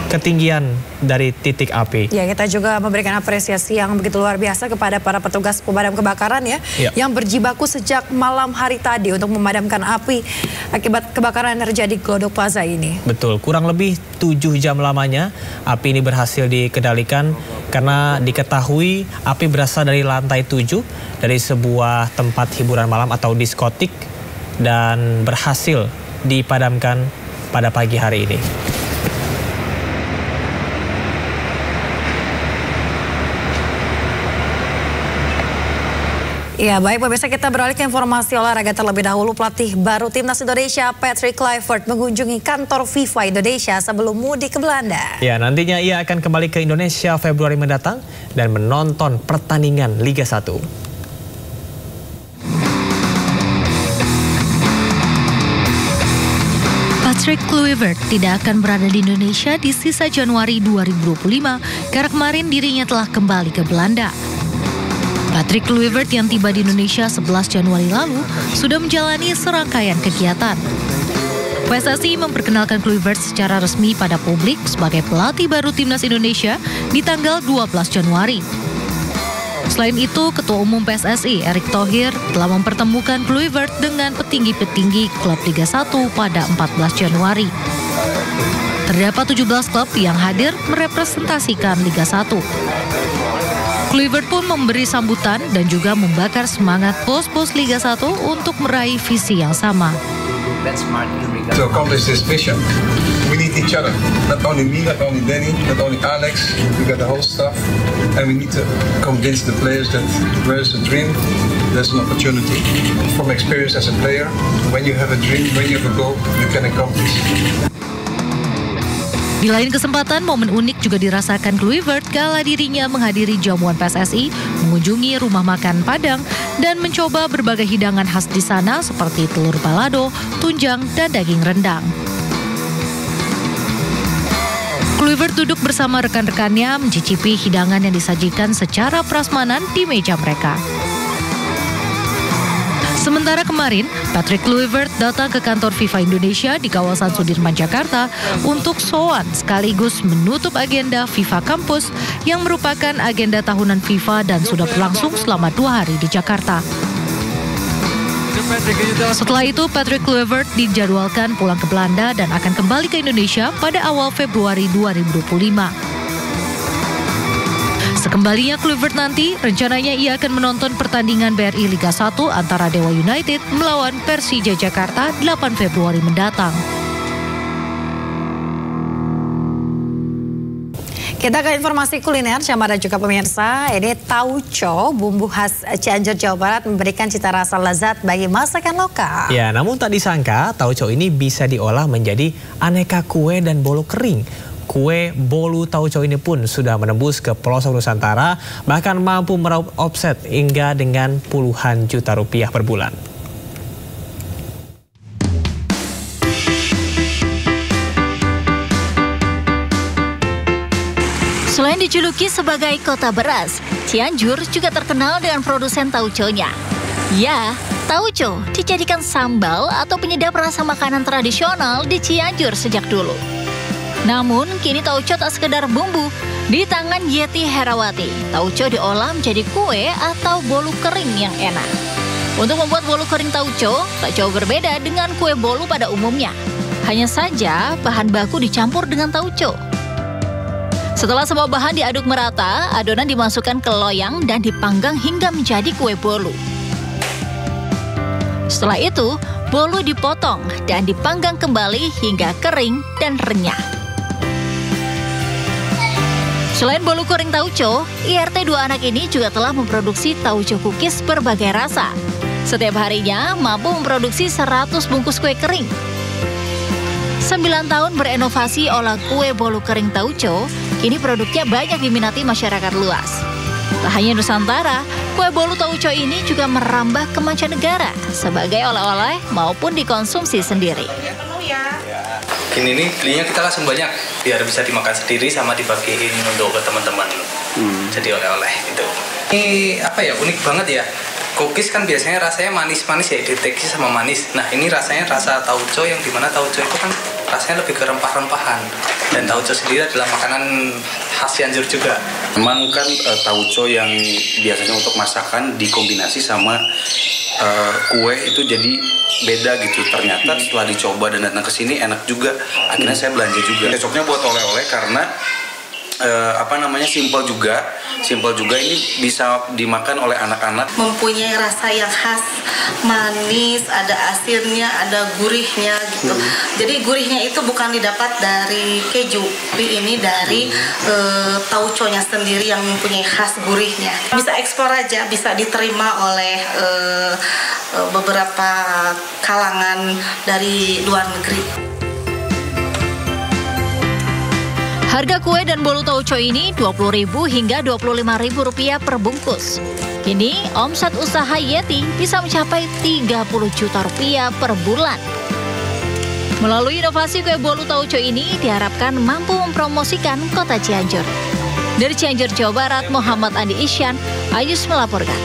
ketinggian dari titik api. Ya, kita juga memberikan apresiasi yang begitu luar biasa kepada para petugas pemadam kebakaran ya, yang berjibaku sejak malam hari tadi untuk memadamkan api akibat kebakaran yang terjadi di Glodok Plaza ini. Betul, kurang lebih 7 jam lamanya api ini berhasil dikendalikan karena diketahui api berasal dari lantai 7 dari sebuah tempat hiburan malam atau diskotik dan berhasil dipadamkan pada pagi hari ini. Ya, baik pemirsa, kita beralih ke informasi olahraga terlebih dahulu. Pelatih baru Timnas Indonesia Patrick Kluivert mengunjungi kantor FIFA Indonesia sebelum mudik ke Belanda. Ya, nantinya ia akan kembali ke Indonesia Februari mendatang dan menonton pertandingan Liga 1. Patrick Kluivert tidak akan berada di Indonesia di sisa Januari 2025 karena kemarin dirinya telah kembali ke Belanda. Patrick Kluivert yang tiba di Indonesia 11 Januari lalu sudah menjalani serangkaian kegiatan. PSSI memperkenalkan Kluivert secara resmi pada publik sebagai pelatih baru Timnas Indonesia di tanggal 12 Januari. Selain itu, Ketua Umum PSSI Erick Thohir telah mempertemukan Kluivert dengan petinggi-petinggi klub Liga 1 pada 14 Januari. Terdapat 17 klub yang hadir merepresentasikan Liga 1. Kluivert pun memberi sambutan dan juga membakar semangat bos-bos Liga 1 untuk meraih visi yang sama. To accomplish this mission, we need each other. Not only me, not only Danny, not only Alex, we got the whole staff, and we need to convince the players that where's a dream, there's an opportunity. From experience as a player, when you have a dream, when you have a goal, you can accomplish. Di lain kesempatan, momen unik juga dirasakan Kluivert kala dirinya menghadiri jamuan PSSI, mengunjungi rumah makan Padang, dan mencoba berbagai hidangan khas di sana seperti telur balado, tunjang, dan daging rendang. Kluivert duduk bersama rekan-rekannya mencicipi hidangan yang disajikan secara prasmanan di meja mereka. Sementara kemarin, Patrick Kluivert datang ke kantor FIFA Indonesia di kawasan Sudirman, Jakarta untuk sowan sekaligus menutup agenda FIFA Campus yang merupakan agenda tahunan FIFA dan sudah berlangsung selama 2 hari di Jakarta. Setelah itu, Patrick Kluivert dijadwalkan pulang ke Belanda dan akan kembali ke Indonesia pada awal Februari 2025. Sekembalinya Kluivert nanti, rencananya ia akan menonton pertandingan BRI Liga 1 antara Dewa United melawan Persija Jakarta 8 Februari mendatang. Kita ke informasi kuliner, Syamar dan juga pemirsa. Ini tauco, bumbu khas Cianjur, Jawa Barat, memberikan cita rasa lezat bagi masakan lokal. Ya, namun tak disangka tauco ini bisa diolah menjadi aneka kue dan bolu kering. Kue bolu tauco ini pun sudah menembus ke pelosok Nusantara, bahkan mampu meraup omset hingga dengan puluhan juta rupiah per bulan. Selain dijuluki sebagai kota beras, Cianjur juga terkenal dengan produsen tauconya. Ya, tauco dijadikan sambal atau penyedap rasa makanan tradisional di Cianjur sejak dulu. Namun, kini tauco tak sekedar bumbu. Di tangan Yeti Herawati, tauco diolah menjadi kue atau bolu kering yang enak. Untuk membuat bolu kering tauco, tak jauh berbeda dengan kue bolu pada umumnya. Hanya saja, bahan baku dicampur dengan tauco. Setelah semua bahan diaduk merata, adonan dimasukkan ke loyang dan dipanggang hingga menjadi kue bolu. Setelah itu, bolu dipotong dan dipanggang kembali hingga kering dan renyah. Selain bolu kering tauco, IRT 2 anak ini juga telah memproduksi tauco cookies berbagai rasa. Setiap harinya mampu memproduksi 100 bungkus kue kering. 9 tahun berinovasi olah kue bolu kering tauco, kini produknya banyak diminati masyarakat luas. Tak hanya Nusantara, kue bolu tauco ini juga merambah ke mancanegara sebagai oleh-oleh maupun dikonsumsi sendiri. Ini nih belinya kita langsung banyak biar bisa dimakan sendiri sama dibagiin untuk ke teman-teman. Jadi oleh-oleh gitu. Ini apa ya, unik banget ya. Cookies kan biasanya rasanya manis-manis ya, deteksi sama manis. Nah ini rasanya rasa tauco yang dimana tauco itu kan rasanya lebih ke rempah-rempahan. Dan tauco sendiri adalah makanan khas Cianjur juga. Memang kan tauco yang biasanya untuk masakan dikombinasi sama kue itu jadi beda gitu. Ternyata setelah dicoba dan datang ke sini enak juga. Akhirnya saya belanja juga. Cocoknya buat oleh-oleh karena simpel juga ini bisa dimakan oleh anak-anak. Mempunyai rasa yang khas, manis, ada asinnya, ada gurihnya gitu. Jadi gurihnya itu bukan didapat dari keju, tapi ini dari tauconya sendiri yang mempunyai khas gurihnya. Bisa ekspor aja, bisa diterima oleh beberapa kalangan dari luar negeri. Harga kue dan bolu tauco ini Rp20.000 hingga Rp25.000 per bungkus. Kini omset usaha Yeti bisa mencapai Rp30 juta per bulan. Melalui inovasi kue bolu tauco ini diharapkan mampu mempromosikan kota Cianjur. Dari Cianjur, Jawa Barat, Muhammad Andi Isyan, Ayus melaporkan.